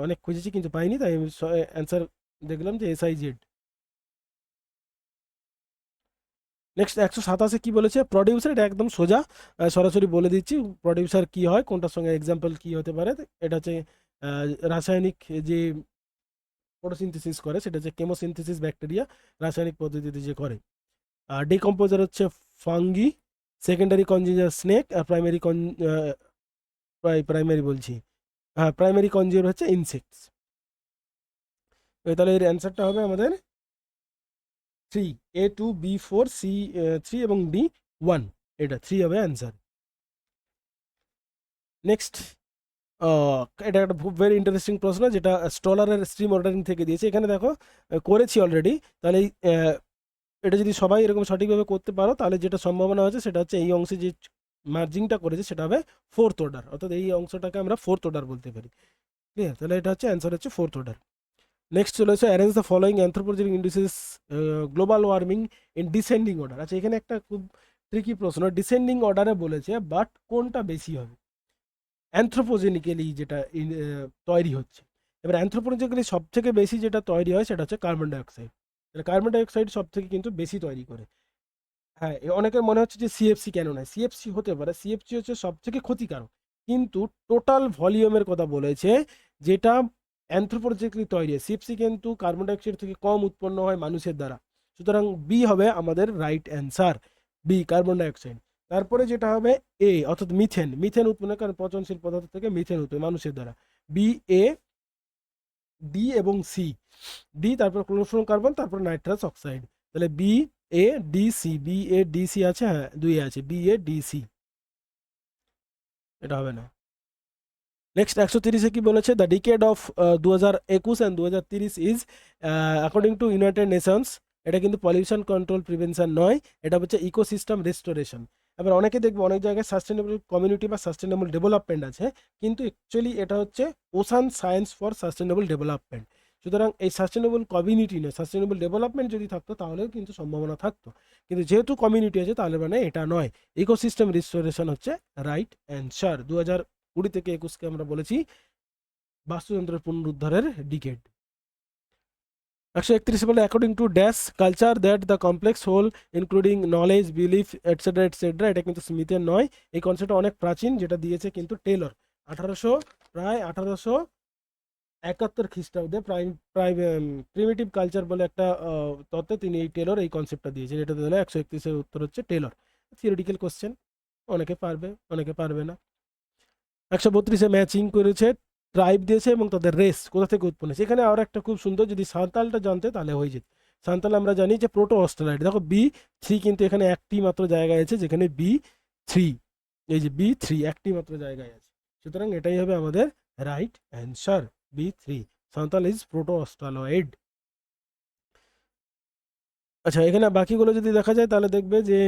অনেক খুঁজেছি কিন্তু পাইনি, তাই আমি অ্যান্সার দেখলাম যে SIZ। নেক্সট 127 কি বলেছে, প্রডিউসার। এটা একদম সোজা, সরাসরি বলে দিচ্ছি প্রডিউসার কি হয়, কোনটার সঙ্গে এক্সাম্পল কি হতে পারে। এটা হচ্ছে রাসায়নিক যে ফটোসিনথেসিস করে, সেটা হচ্ছে কেমোসিনথেসিস, ব্যাকটেরিয়া রাসায়নিক পদ্ধতিতে যে করে। আর ডিকম্পোজার হচ্ছে ফাঙ্গি, সেকেন্ডারি কনজিউমার স্নেক, আর প্রাইমারি বলছি, হ্যাঁ প্রাইমারি কনজিউমার হচ্ছে ইনসেক্টস। তাহলে এর অ্যান্সারটা হবে আমাদের 3, A2 B4 C3 এবং D1, এটা 3 হবে অ্যান্সার। নেক্সট এটা একটা খুব ভেরি ইন্টারেস্টিং প্রশ্ন, যেটা স্টলারের স্ট্রিম অর্ডারিং থেকে দিয়েছে। এখানে দেখো করেছি অলরেডি, তাহলে এটা যদি সবাই এরকম সঠিকভাবে করতে পারো তাহলে যেটা সম্ভাবনা আছে সেটা হচ্ছে এই অংশে যে মার্জিংটা করেছে সেটা হবে 4th অর্ডার, অর্থাৎ এই অংশটাকে আমরা 4th অর্ডার বলতে পারি। ক্লিয়ার? তাহলে এটা হচ্ছে অ্যান্সার হচ্ছে 4th অর্ডার। নেক্সট চলে আসে arrange the following anthropogenic indices global warming in descending order. আচ্ছা, এখানে একটা খুব ট্রিকি প্রশ্ন, ডিসেন্ডিং অর্ডারে বলেছে, বাট কোনটা বেশি হবে অ্যানথ্রোপোজেনিক্যালি যেটা তৈরি হচ্ছে। এবার অ্যানথ্রোপোজেনিক্যালি সব থেকে বেশি যেটা তৈরি হয় সেটা হচ্ছে কার্বন ডাইঅক্সাইড। কার্বন ডাইঅক্সাইড সব থেকে কিন্তু বেশি তৈরি করে। হ্যাঁ, অনেকের মনে হচ্ছে যে সিএফসি কেন নয়, সিএফসি হতে পারে, সিএফসি হচ্ছে সব থেকে ক্ষতিকারক, কিন্তু টোটাল ভলিউমের কথা বলেছে যেটা অ্যানথ্রোপোজেনিক্যালি তৈরি হয়। সিএফসি কিন্তু কার্বন ডাইঅক্সাইড থেকে কম উৎপন্ন হয় মানুষের দ্বারা, সুতরাং বি হবে আমাদের right answer, B carbon dioxide. তারপরে যেটা হবে এ, অর্থাৎ মিথেন, মিথেন উৎপন্ন কারণ পচনশীল পদার্থ থেকে মিথেন উৎপন্ন মানুষের দ্বারা, বি, এ, ডি এবং সি। ডি, তারপর ক্লোরোফ্লোরো কার্বন, তারপর নাইট্রাস অক্সাইড। তাহলে বি, এ, ডি, সি, বি, এ, ডি, সি আছে, হ্যাঁ 2 আছে, বি, এ, ডি, সি, এটা হবে না। নেক্সট 130-এ কি বলেছে, the decade of 2021 and 2030 is according to United Nations. এটা কিন্তু পলিউশন কন্ট্রোল প্রিভেনশন নয়, এটা হচ্ছে ইকোসিস্টেম রেস্টোরেশন। এবার অনেকে দেখবে অনেক জায়গায় সাস্টেনেবল কমিউনিটি বা সাস্টেনেবল ডেভেলপমেন্ট আছে, কিন্তু অ্যাকচুয়ালি এটা হচ্ছে ocean science for sustainable development. সুতরাং এই সাস্টেনেবল কমিউনিটি নয়, সাস্টেনেবল ডেভেলপমেন্ট যদি থাকতো তাহলেও কিন্তু সম্ভাবনা থাকতো, কিন্তু যেহেতু কমিউনিটি আছে তাহলে মানে এটা নয়। ইকোসিস্টেম রিস্টোরেশন হচ্ছে রাইট অ্যান্সার। 2020 থেকে 21কে আমরা বলেছি বাস্তুতন্ত্রের পুনরুদ্ধারের ডিকেড। 131 বলে according to dash culture that the complex whole including knowledge belief et cetera et cetera, এটা কিন্তু স্মিথের নয়, এই কনসেপ্টটা অনেক প্রাচীন, যেটা দিয়েছে কিন্তু টেলর প্রায় 1871 খ্রিস্টাব্দে প্রিমিটিভ কালচার বলে একটা তত্ত্বে তিনি এই টেলর এই কনসেপ্টটা দিয়েছেন। এটা দিলে 131-এর উত্তর হচ্ছে টেলর। থিওরিটিক্যাল কোশ্চেন, অনেকে পারবে অনেকে পারবে না। 132-এ ম্যাচিং করেছে, ট্রাইব দিয়েছে এবং তাদের রেস কোথা থেকে উৎপন্ন হয়েছে। এখানে আর একটা খুব সুন্দর, যদি সাঁওতালটা জানতে তাহলে হয়ে যেত। সাঁওতাল আমরা জানি যে প্রোটো অস্ট্রালয়েড, দেখো B3 কিন্তু এখানে একটি মাত্র জায়গায় আছে, যেখানে B3, এই যে B3 একটি মাত্র জায়গায় আছে, সুতরাং এটাই হবে আমাদের right answer, B3। Santhal is proto Australoid. আচ্ছা, এখানে বাকিগুলো যদি দেখা যায় তাহলে দেখবে যে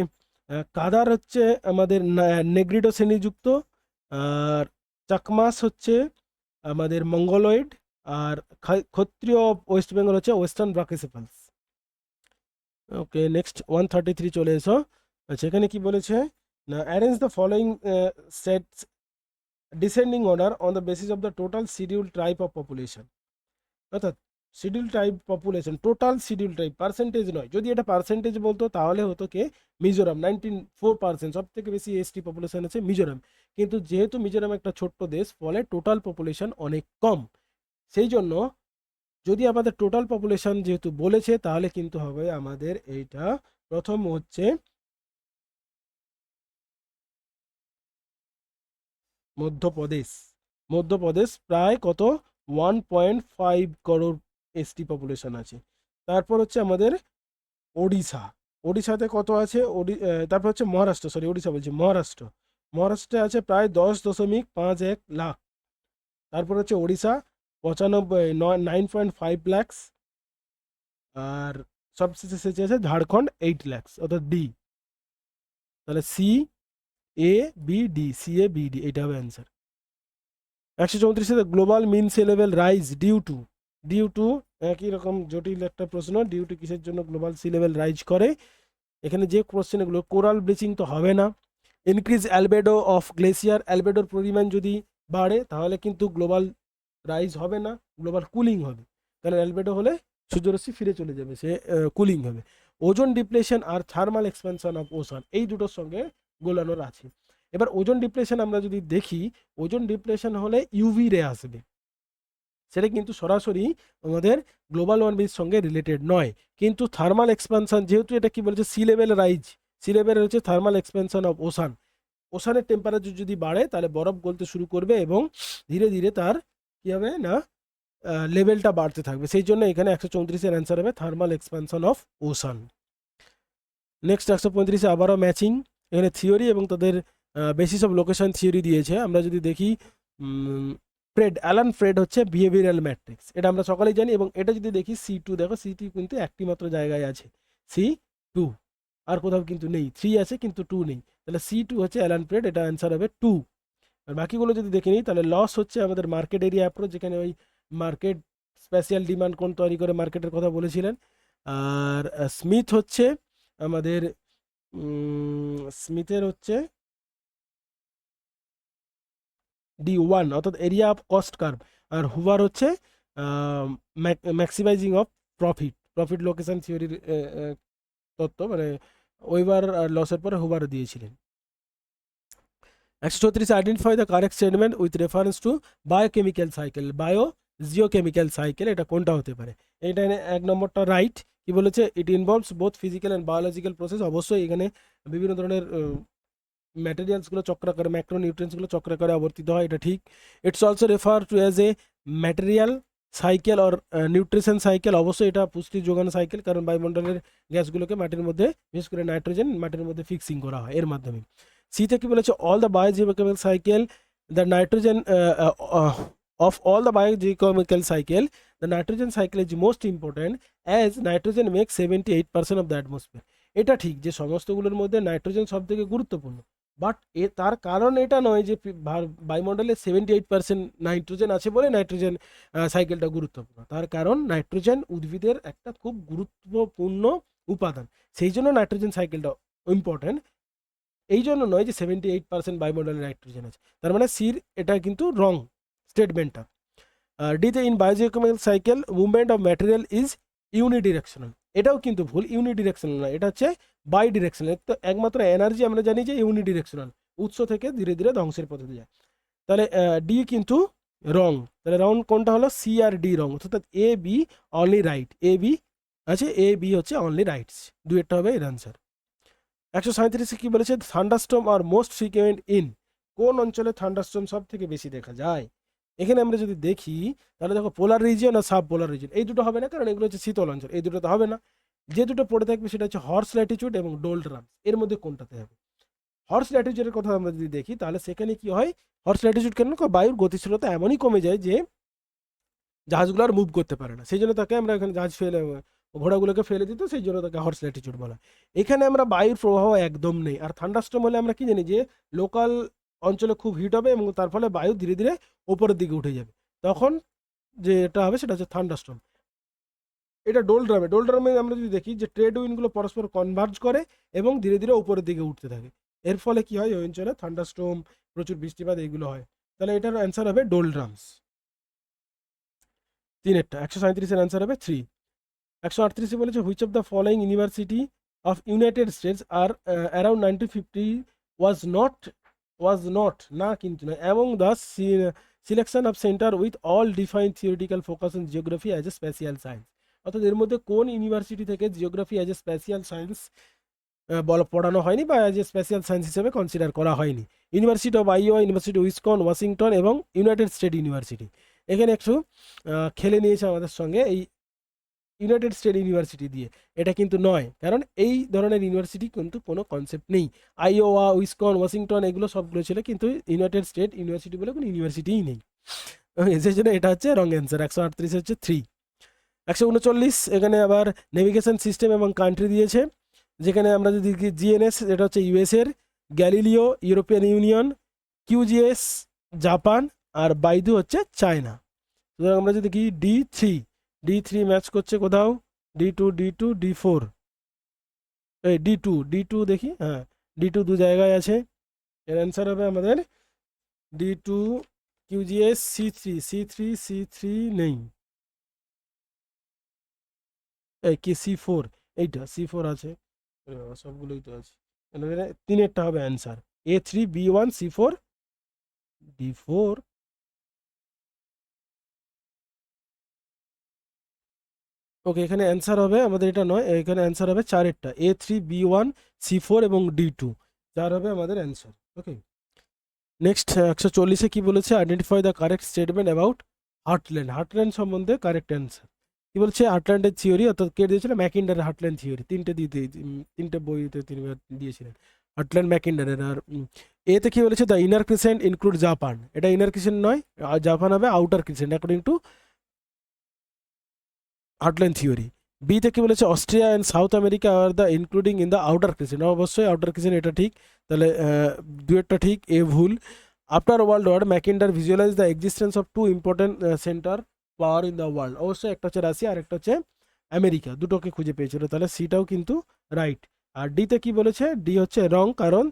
কাদার হচ্ছে আমাদের নেগ্রিডো শ্রেণীযুক্ত, আর চাকমাস হচ্ছে আমাদের মঙ্গলয়েড, আর ক্ষত্রিয় ওয়েস্ট বেঙ্গল হচ্ছে ওয়েস্টার্ন ব্রাকেসেফালস। ওকে, নেক্সট 133 চলে এসো। আচ্ছা, এখানে কি বলেছে না, arrange the following sets descending order on the basis of the total schedule type of population. অর্থাৎ schedule type population, total schedule type, percentage নয়। যদি এটা পার্সেন্টেজ বলতো তাহলে হতো কে মিজোরাম, 94%, সব থেকে বেশি এসটি পপুলেশন আছে মিজোরাম। কিন্তু যেহেতু মিজোরাম একটা ছোট্ট দেশ, ফলে টোটাল পপুলেশন অনেক কম, সেই জন্য যদি আমাদের টোটাল পপুলেশন যেহেতু বলেছে, তাহলে কিন্তু হবে আমাদের এইটা প্রথম হচ্ছে মধ্যপ্রদেশ। মধ্যপ্রদেশ প্রায় কত 1.5 করোড় এসটি পপুলেশন আছে। তারপর হচ্ছে আমাদের ওড়িশা, ওড়িশাতে কত আছে, তারপর হচ্ছে মহারাষ্ট্র, সরি ওড়িশা বলছি, মহারাষ্ট্রে আছে প্রায় 10.51 লাখ। তারপর হচ্ছে ওড়িশা 9.5 ল্যাক্স, আর সবশেষে শেষে আছে ঝাড়খণ্ড 8 ল্যাক্স, অর্থাৎ ডি। তাহলে CABD এটা হবে answer. 134 global mean sea level rise due to একই রকম জটিল একটা প্রশ্ন, ডিউ টু কিসের জন্য গ্লোবাল সি লেভেল রাইজ করে। এখানে যে কোশ্চেনগুলো, কোরাল ব্লিচিং তো হবে না, ইনক্রিজ অ্যালবেডো অফ গ্লেসিয়ার, অ্যালবেডোর পরিমাণ যদি বাড়ে তাহলে কিন্তু গ্লোবাল রাইজ হবে না, গ্লোবাল কুলিং হবে। কারণ অ্যালবেডো হলে সূর্যরশ্মি ফিরে চলে যাবে, সে কুলিং হবে। ওজন ডিপ্লেশন আর থার্মাল এক্সপেনশন অফ ওশান, এই দুটোর সঙ্গে গোলানোর আছে। এবার ওজন ডিপ্লেশন আমরা যদি দেখি, ওজন ডিপ্লেশন হলে ইউভি রে আসবে, সেটা কিন্তু সরাসরি আমাদের গ্লোবাল ওয়ার্মিংয়ের সঙ্গে রিলেটেড নয়। কিন্তু থার্মাল এক্সপেনশন, যেহেতু এটা কি বলেছে sea level rise, sea level হচ্ছে থার্মাল এক্সপেনশন অফ ওশান, ওশানের টেম্পারেচার যদি বাড়ে তাহলে বরফ গলতে শুরু করবে এবং ধীরে ধীরে তার কি হবে না লেভেলটা বাড়তে থাকবে। সেই জন্য এখানে 134-এর অ্যান্সার হবে thermal expansion of ocean. Next 135-এ আবারও ম্যাচিং, এখানে থিওরি এবং তাদের বেসিস অফ লোকেশন থিওরি দিয়েছে। আমরা যদি দেখি অ্যালান ফ্রেড হচ্ছে বিহেভিয়ারাল ম্যাট্রিক্স, এটা আমরা সকলেই জানি। এবং এটা যদি দেখি C2, দেখো C2 কিন্তু একটি মাত্র জায়গায় আছে, C2, আর কোথাও কিন্তু নেই। 3 আছে কিন্তু 2 নেই, তাহলে C2 হচ্ছে অ্যালান ফ্রেড, এটা অ্যান্সার হবে 2। আর বাকিগুলো যদি দেখে নিই তাহলে লস হচ্ছে আমাদের মার্কেট এরিয়া অ্যাপ্রোচ, যেখানে ওই মার্কেট স্পেশাল ডিমান্ড কোন তৈরি করে মার্কেটের কথা বলেছিলেন। আর স্মিথ হচ্ছে আমাদের স্মিথের হচ্ছে D1, অর্থাৎ এরিয়া অফ কস্ট কার্ভ। আর হুভার হচ্ছে ম্যাক্সিমাইজিং অফ প্রফিট লোকেশন থিওরির তত্ত্ব, মানে ওয়েবার আর লসের পরে হুভার দিয়েছিলেন। 134 identify the correct statement with reference two biochemical cycle, জিওকেমিক্যাল cycle, এটা কোনটা হতে পারে। এটা এক নম্বরটা রাইট, কি বলেছে, ইট involves both physical and biological process. অবশ্যই এখানে বিভিন্ন ধরনের ম্যাটেরিয়ালসগুলো চক্রাকারে, ম্যাক্রোনিউট্রিয়েন্টসগুলো চক্রাকারে আবর্তিত হয়, এটা ঠিক। It's also refer to as a material cycle or nutrition cycle, অবশ্যই এটা পুষ্টি যোগান সাইকেল, কারণ বায়ুমণ্ডলের গ্যাসগুলোকে মাটির মধ্যে, বিশেষ করে নাইট্রোজেন মাটির মধ্যে ফিক্সিং করা হয় এর মাধ্যমে। সিতে কি বলেছে, all the biogeochemical cycle the nitrogen of all the biogeochemical cycle, the nitrogen cycle is most important as nitrogen makes 78% of the atmosphere. এটা ঠিক যে সমস্তগুলোর মধ্যে নাইট্রোজেন সব থেকে গুরুত্বপূর্ণ, বাট তার কারণ এটা নয় যে বায়ুমণ্ডলে 78% নাইট্রোজেন আছে বলে নাইট্রোজেন সাইকেলটা গুরুত্বপূর্ণ। তার কারণ নাইট্রোজেন উদ্ভিদের একটা খুব গুরুত্বপূর্ণ উপাদান, সেই জন্য নাইট্রোজেন সাইকেলটা ইম্পর্টেন্ট। এই জন্য নয় যে 78% বায়ুমণ্ডলে নাইট্রোজেন আছে, তার মানে সির এটা কিন্তু রং স্টেটমেন্টটা। ডিতে in biogeochemical cycle movement of material is unidirectional, এটাও কিন্তু ভুল, ইউনিডিরেকশনাল না, এটা হচ্ছে বাই ডিরেকশনাল। তো একমাত্র এনার্জি আমরা জানি যে ইউনিডিরেকশনাল, উৎস থেকে ধীরে ধীরে ধ্বংসের পথে যায়। তাহলে ডি কিন্তু রং, তাহলে রং কোনটা হলো, সি আর ডি রং, অর্থাৎ A B only right, A B আছে, এ বি হচ্ছে অনলি রাইটস, দুইটা হবে এর আনসার। 137 কি বলেছে, thunderstorm are most frequent in, কোন অঞ্চলে থান্ডারস্টর্ম সব থেকে বেশি দেখা যায়? এখানে আমরা যদি দেখি তাহলে দেখো পোলার রিজিয়ন আর সাব পোলার রিজিয়ন, এই দুটো হবে না, কারণ এগুলো হচ্ছে শীতল অঞ্চল, এই দুটো তো হবে না। যে দুটো পড়ে থাকবে সেটা হচ্ছে হর্স ল্যাটিটিউড এবং ডোল্ড্রামস, এর মধ্যে কোনটাতে হবে? হর্স ল্যাটিটিউডের কথা আমরা যদি দেখি তাহলে সেখানে কি হয়, হর্স ল্যাটিটিউড কেন, বায়ুর গতিশীলতা এমনই কমে যায় যে জাহাজগুলো আর মুভ করতে পারে না, সেই জন্য তাকে আমরা এখানে জাহাজ ফেলে, ঘোড়াগুলোকে ফেলে দিত, সেই জন্য তাকে হর্স ল্যাটিটিউড বলা। এখানে আমরা বায়ুর প্রবাহ একদম নেই, আর থান্ডারস্টর্ম হলে আমরা কি জানি যে লোকাল অঞ্চলে খুব হিট হবে এবং তার ফলে বায়ু ধীরে ধীরে ওপরের দিকে উঠে যাবে, তখন যেটা হবে সেটা হচ্ছে থান্ডারস্টর্ম। এটা ডোলড্রামে, ডোলড্রামে আমরা যদি দেখি যে ট্রেড উইন্ডগুলো পরস্পর কনভার্জ করে এবং ধীরে ধীরে উপরের দিকে উঠতে থাকে, এর ফলে কি হয়, ওই অঞ্চলে থান্ডারস্টর্ম, প্রচুর বৃষ্টিপাত এইগুলো হয়। তাহলে এটার অ্যান্সার হবে ডোলড্রামস, তিনেরটা। 137-এর অ্যান্সার হবে 3। 138 বলেছে which of the following university of United States are around 1950 was not না কিন্তু না among the selection of center with all define theoretical focus on geography as a special science, অর্থাৎ এর মধ্যে কোন ইউনিভার্সিটি থেকে geography as a special science পড়ানো হয়নি বা অ্যাজ এ স্পেশাল সায়েন্স হিসেবে কনসিডার করা হয়নি? University of Iowa, University Wisconsin, Washington এবং ইউনাইটেড স্টেট ইউনিভার্সিটি। এখানে একটু খেলে নিয়েছে আমাদের সঙ্গে এই ইউনাইটেড স্টেট ইউনিভার্সিটি দিয়ে, এটা কিন্তু নয়, কারণ এই ধরনের ইউনিভার্সিটি কিন্তু কোনো কনসেপ্ট নেই। আইওয়া, উইসকন, ওয়াশিংটন এগুলো সবগুলো ছিল, কিন্তু ইউনাইটেড স্টেট ইউনিভার্সিটি বলে কোনো ইউনিভার্সিটিই নেই, সেই জন্য এটা হচ্ছে রং অ্যান্সার। 138 হচ্ছে 3। 139 এখানে আবার নেভিগেশন সিস্টেম এবং কান্ট্রি দিয়েছে, যেখানে আমরা যদি দেখি জিএনএস এটা হচ্ছে ইউএসের, Galileo European union, QGS Japan, আর বাইদু হচ্ছে চায়না। সুতরাং আমরা যদি দেখি ডি থ্রি ম্যাচ করছে কোথাও, ডি4, এই ডি টু দেখি, হ্যাঁ ডি2 দু জায়গায় আছে, এর অ্যান্সার হবে আমাদের ডি2, কিউজিএস, সি থ্রি নেই, এই কি সি4, এইটা সি4 আছে, আরে বাবা, সবগুলোই তো আছে, তিনেরটা হবে অ্যান্সার, A3B1 C4 D4। ওকে, এখানে অ্যান্সার হবে আমাদের, এটা নয়, এখানে অ্যান্সার হবে চারেরটা, A3B1 C4 এবং D2, চার হবে আমাদের অ্যান্সার। ওকে, নেক্সট 140-এ কি বলেছে, identify the correct statement about heartland, heartland সম্বন্ধে কারেক্ট অ্যান্সার কি বলছে, হার্টল্যান্ডের থিওরি, অর্থাৎ কে দিয়েছিল, ম্যাকিন্ডারের হার্টল্যান্ড থিওরি, তিনটে বইতে তিনি দিয়েছিলেন, হার্টল্যান্ড ম্যাকিন্ডারের। আর এতে কি বলেছে, the inner crescent include Japan, এটা ইনার ক্রিসেন্ট নয়, জাপান হবে outer crescent according to heartland theory. বিতে কি বলেছে, Austria and South America are the including in the outer crescent, অবশ্যই আউটার ক্রিসেন্ট, এটা ঠিক, তাহলে দুয়েরটা ঠিক, এ ভুল। After World War Mackinder visualise the existence of two important center power in the world, অবশ্যই একটা হচ্ছে রাশিয়া আর একটা হচ্ছে আমেরিকা, দুটোকে খুঁজে পেয়েছিল, তাহলে সিটাও কিন্তু রাইট। আর ডিতে কি বলেছে, ডি হচ্ছে রং, কারণ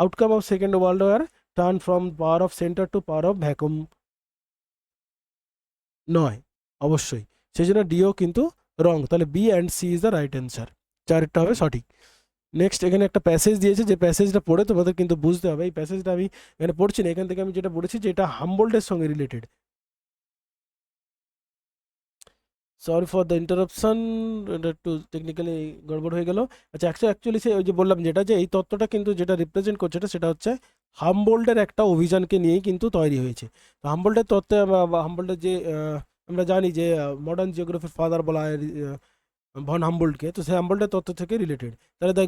outcome of second world war turn from power of centre to power of vacuum নয়, অবশ্যই, সেই জন্য ডিও কিন্তু রং, তাহলে B and C is the right answer, চারটা হবে সঠিক। নেক্সট এখানে একটা প্যাসেজ দিয়েছে, যে প্যাসেজটা পড়ে তোমাদের কিন্তু বুঝতে হবে, এই প্যাসেজটা আমি এখানে পড়ছি না, এখান থেকে আমি যেটা পড়েছি যে এটা হাম্বোল্টের সঙ্গে related. Sorry for the interruption, এটা একটু টেকনিক্যালি গড়বড় হয়ে গেল। আচ্ছা, অ্যাকচুয়ালি ওই যে বললাম যেটা, যে এই তত্ত্বটা কিন্তু যেটা রিপ্রেজেন্ট করছে সেটা হচ্ছে হাম্বোল্টের একটা অভিযানকে নিয়েই কিন্তু তৈরি হয়েছে। তো হাম্বোল্টের তত্ত্বে বা হাম্বোল্টের যে আমরা জানি যে মডার্ন জিওগ্রাফির ফাদার বলা হয় ভন হাম্বোল্টকে, তো সেই হাম্বোল্টের তত্ত্ব থেকে রিলেটেড। তাহলে the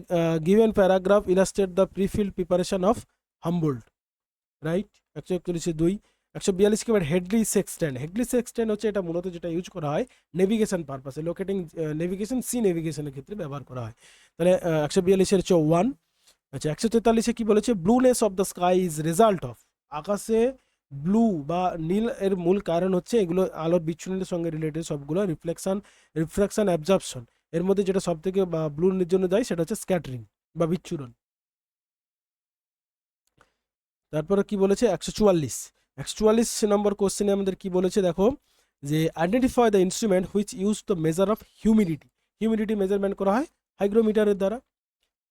given paragraph illustrate the prefilled preparation of Humboldt, right. 141-2। 142 কি হেডলি সেক্সট্যান্ড, হেডলি সেক্সট্যান্ড হচ্ছে এটা মূলত যেটা ইউজ করা হয় নেভিগেশন পারপাসে, লোকেটিং নেভিগেশন, সি নেভিগেশনের ক্ষেত্রে ব্যবহার করা হয়। তাহলে 142-এর হচ্ছে 1। আচ্ছা, 143-এ কি বলেছে, blueness of the sky is result of, আকাশে ব্লু বা নীল এর মূল কারণ হচ্ছে এগুলো আলোর বিচ্ছুরণের সঙ্গে রিলেটেড সবগুলো, রিফ্লেকশন অ্যাবজর্পশন, এর মধ্যে যেটা সব থেকে বা ব্লুর জন্য দেয় সেটা হচ্ছে স্ক্যাটারিং বা বিচ্ছুরণ। তারপরে কি বলেছে, 144 144 নম্বর কোশ্চেনে আমাদের কি বলেছে দেখো, যে identify the instrument which use the measure of humidity. Humidity measurement করা হয় হাইগ্রোমিটারের দ্বারা।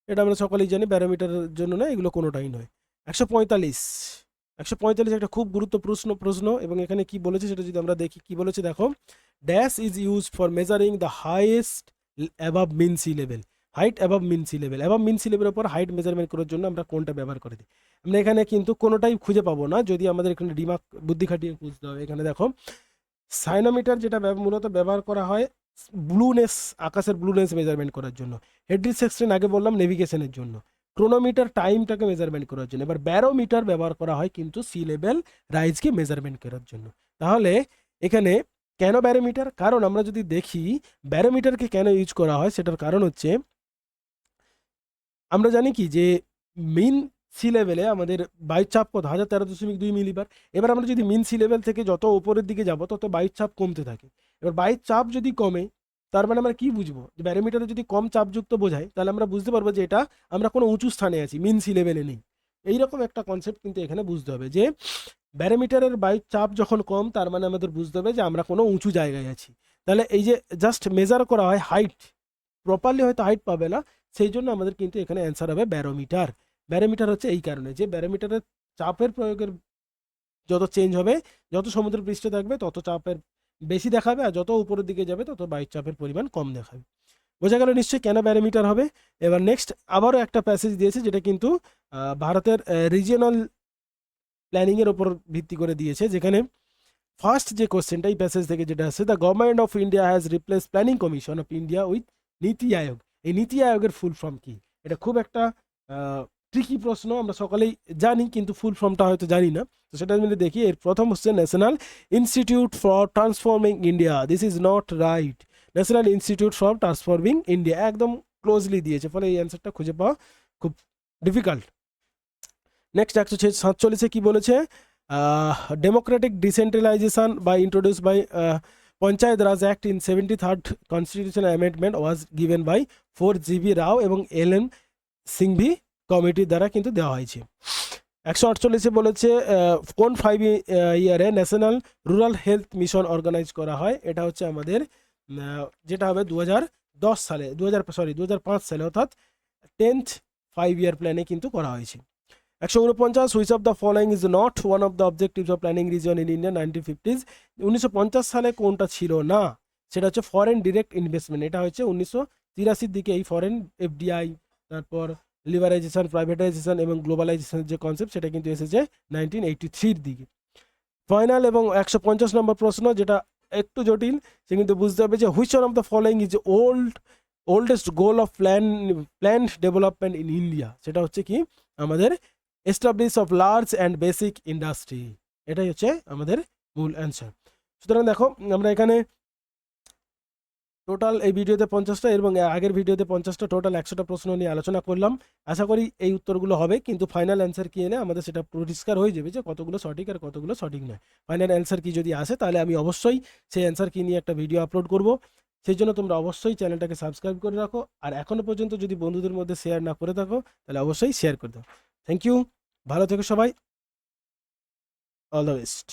এটা আমরা সকলেই জানি, ব্যারোমিটারের জন্য না, এগুলো কোনোটাই নয়। 145 145 একটা খুব গুরুত্বপূর্ণ প্রশ্ন, এবং এখানে কি বলেছে সেটা যদি আমরা দেখি, কি বলেছে দেখো, dash is use for measuring the highest above mean sea level. Height above mean sea level, above mean sea লেভেলের উপর হাইট মেজারমেন্ট করার জন্য আমরা কোনটা ব্যবহার করে দিই? আমরা এখানে কিন্তু কোনোটাই খুঁজে পাবো না, যদি আমাদের এখানে দিমাগ বুদ্ধি খাটিয়ে খুঁজতে হবে। এখানে দেখো, সাইনোমিটার যেটা মূলত ব্যবহার করা হয় ব্লুনেস, আকাশের ব্লুনেস মেজারমেন্ট করার জন্য। হেড্রিস সেক্সটেন আগে বললাম নেভিগেশনের জন্য। ক্রোনোমিটার টাইমটাকে মেজারমেন্ট করার জন্য। এবার ব্যারোমিটার ব্যবহার করা হয় কিন্তু সি লেভেল রাইজকে মেজারমেন্ট করার জন্য। তাহলে এখানে কেন ব্যারোমিটার? কারণ আমরা যদি দেখি ব্যারোমিটারকে কেন ইউজ করা হয়, সেটার কারণ হচ্ছে আমরা জানি কি যে মিন সি লেভেলে আমাদের বায়ুর চাপ কত, 1013.2 মিলিবার। এবার আমরা যদি মিন সি লেভেল থেকে যত উপরের দিকে যাব তত বায়ুর চাপ কমতে থাকে। এবার বায়ুর চাপ যদি কমে, তার মানে আমরা কি বুঝবো? যে ব্যারোমিটারে যদি কম চাপযুক্ত বোঝায়, তাহলে আমরা বুঝতে পারবো যে এটা আমরা কোনো উঁচু স্থানে আছি, মিন সি লেভেলে নেই। এইরকম একটা কনসেপ্ট কিন্তু এখানে বুঝতে হবে, যে ব্যারোমিটারের বায়ুর চাপ যখন কম, তার মানে আমাদের বুঝতে হবে যে আমরা কোনো উঁচু জায়গায় আছি। তাহলে এই যে জাস্ট মেজার করা হয় হাইট, প্রপারলি হয়তো হাইট পাবে না, সেই জন্য আমাদের কিন্তু এখানে অ্যান্সার হবে ব্যারোমিটার। ব্যারোমিটার হচ্ছে এই কারণে যে ব্যারোমিটারের চাপের প্রয়োগের যত চেঞ্জ হবে, যত সমুদ্র পৃষ্ঠে থাকবে তত চাপের বেশি দেখাবে, আর যত উপরের দিকে যাবে তত বায়ুর চাপের পরিমাণ কম দেখাবে। বোঝা গেল নিশ্চয়ই কেন ব্যারোমিটার হবে। এবার নেক্সট আবারও একটা প্যাসেজ দিয়েছে, যেটা কিন্তু ভারতের রিজিওনাল প্ল্যানিংয়ের ওপর ভিত্তি করে দিয়েছে, যেখানে ফার্স্ট যে কোশ্চেনটা এই প্যাসেজ থেকে যেটা আছে, the government of India has replace planning commission of India with নীতি আয়োগ। এই নীতি আয়োগের ফুল ফর্ম কি? এটা খুব একটা ট্রিকি প্রশ্ন, আমরা সকলেই জানি কিন্তু ফুল ফর্মটা হয়তো জানি না। তো সেটা মিলে দেখি। এর প্রথম হচ্ছে national institute for transforming India. This is not right. National institute for transforming India একদম ক্লোজলি দিয়েছে, ফলে এই অ্যান্সারটা খুঁজে পাওয়া খুব ডিফিকাল্ট। নেক্সট 147 কি বলেছে, democratic decentralization by introduce by Panchayat Raj act in 73rd constitutional amendment was given by 4 GB Rao এবং LN সিংভি কমিটির দ্বারা কিন্তু দেওয়া হয়েছে। 148 বলেছে কোন 5 ইয়ারে National Rural Health Mission organize করা হয়? এটা হচ্ছে আমাদের যেটা হবে 2010 সালে, 2005 সালে, অর্থাৎ 10th 5 ইয়ার প্ল্যানে কিন্তু করা হয়েছে। 149 which of the following is not one of the objectives of planning reason in India 1950s। 1950 সালে কোনটা ছিল না? সেটা হচ্ছে ফরেন ডিরেক্ট ইনভেস্টমেন্ট। এটা হচ্ছে 1983 দিকে এই ফরেন FDI, তারপর লিবারাইজেশন, প্রাইভেটাইজেশন এবং গ্লোবালাইজেশনের যে কনসেপ্ট, সেটা কিন্তু এসেছে 1983 দিকে। ফাইনাল এবং 150 নম্বর প্রশ্ন, যেটা একটু জটিল, সে কিন্তু বুঝতে হবে যে which one of the following is oldest goal of planned development in India. সেটা হচ্ছে কি আমাদের establish of large and basic industry. এটাই হচ্ছে আমাদের মূল অ্যান্সার। সুতরাং দেখো, আমরা এখানে টোটাল এই ভিডিওতে 50টা এবং আগের ভিডিওতে 50টা, টোটাল 100টা প্রশ্ন নিয়ে আলোচনা করলাম। আশা করি এই উত্তরগুলো হবে, কিন্তু ফাইনাল অ্যান্সার কি এনে আমাদের সেটা পরিষ্কার হয়ে যাবে যে কতগুলো সঠিক আর কতগুলো সঠিক নয়। ফাইনাল অ্যান্সার কি যদি আসে, তাহলে আমি অবশ্যই সেই অ্যান্সার কি নিয়ে একটা ভিডিও আপলোড করব। সেই জন্য তোমরা অবশ্যই চ্যানেলটাকে সাবস্ক্রাইব করে রাখো, আর এখনো পর্যন্ত যদি বন্ধুদের মধ্যে শেয়ার না করে থাকো, তাহলে অবশ্যই শেয়ার করে দাও। থ্যাংক ইউ, ভালো থেকো সবাই, অল দ্য বেস্ট।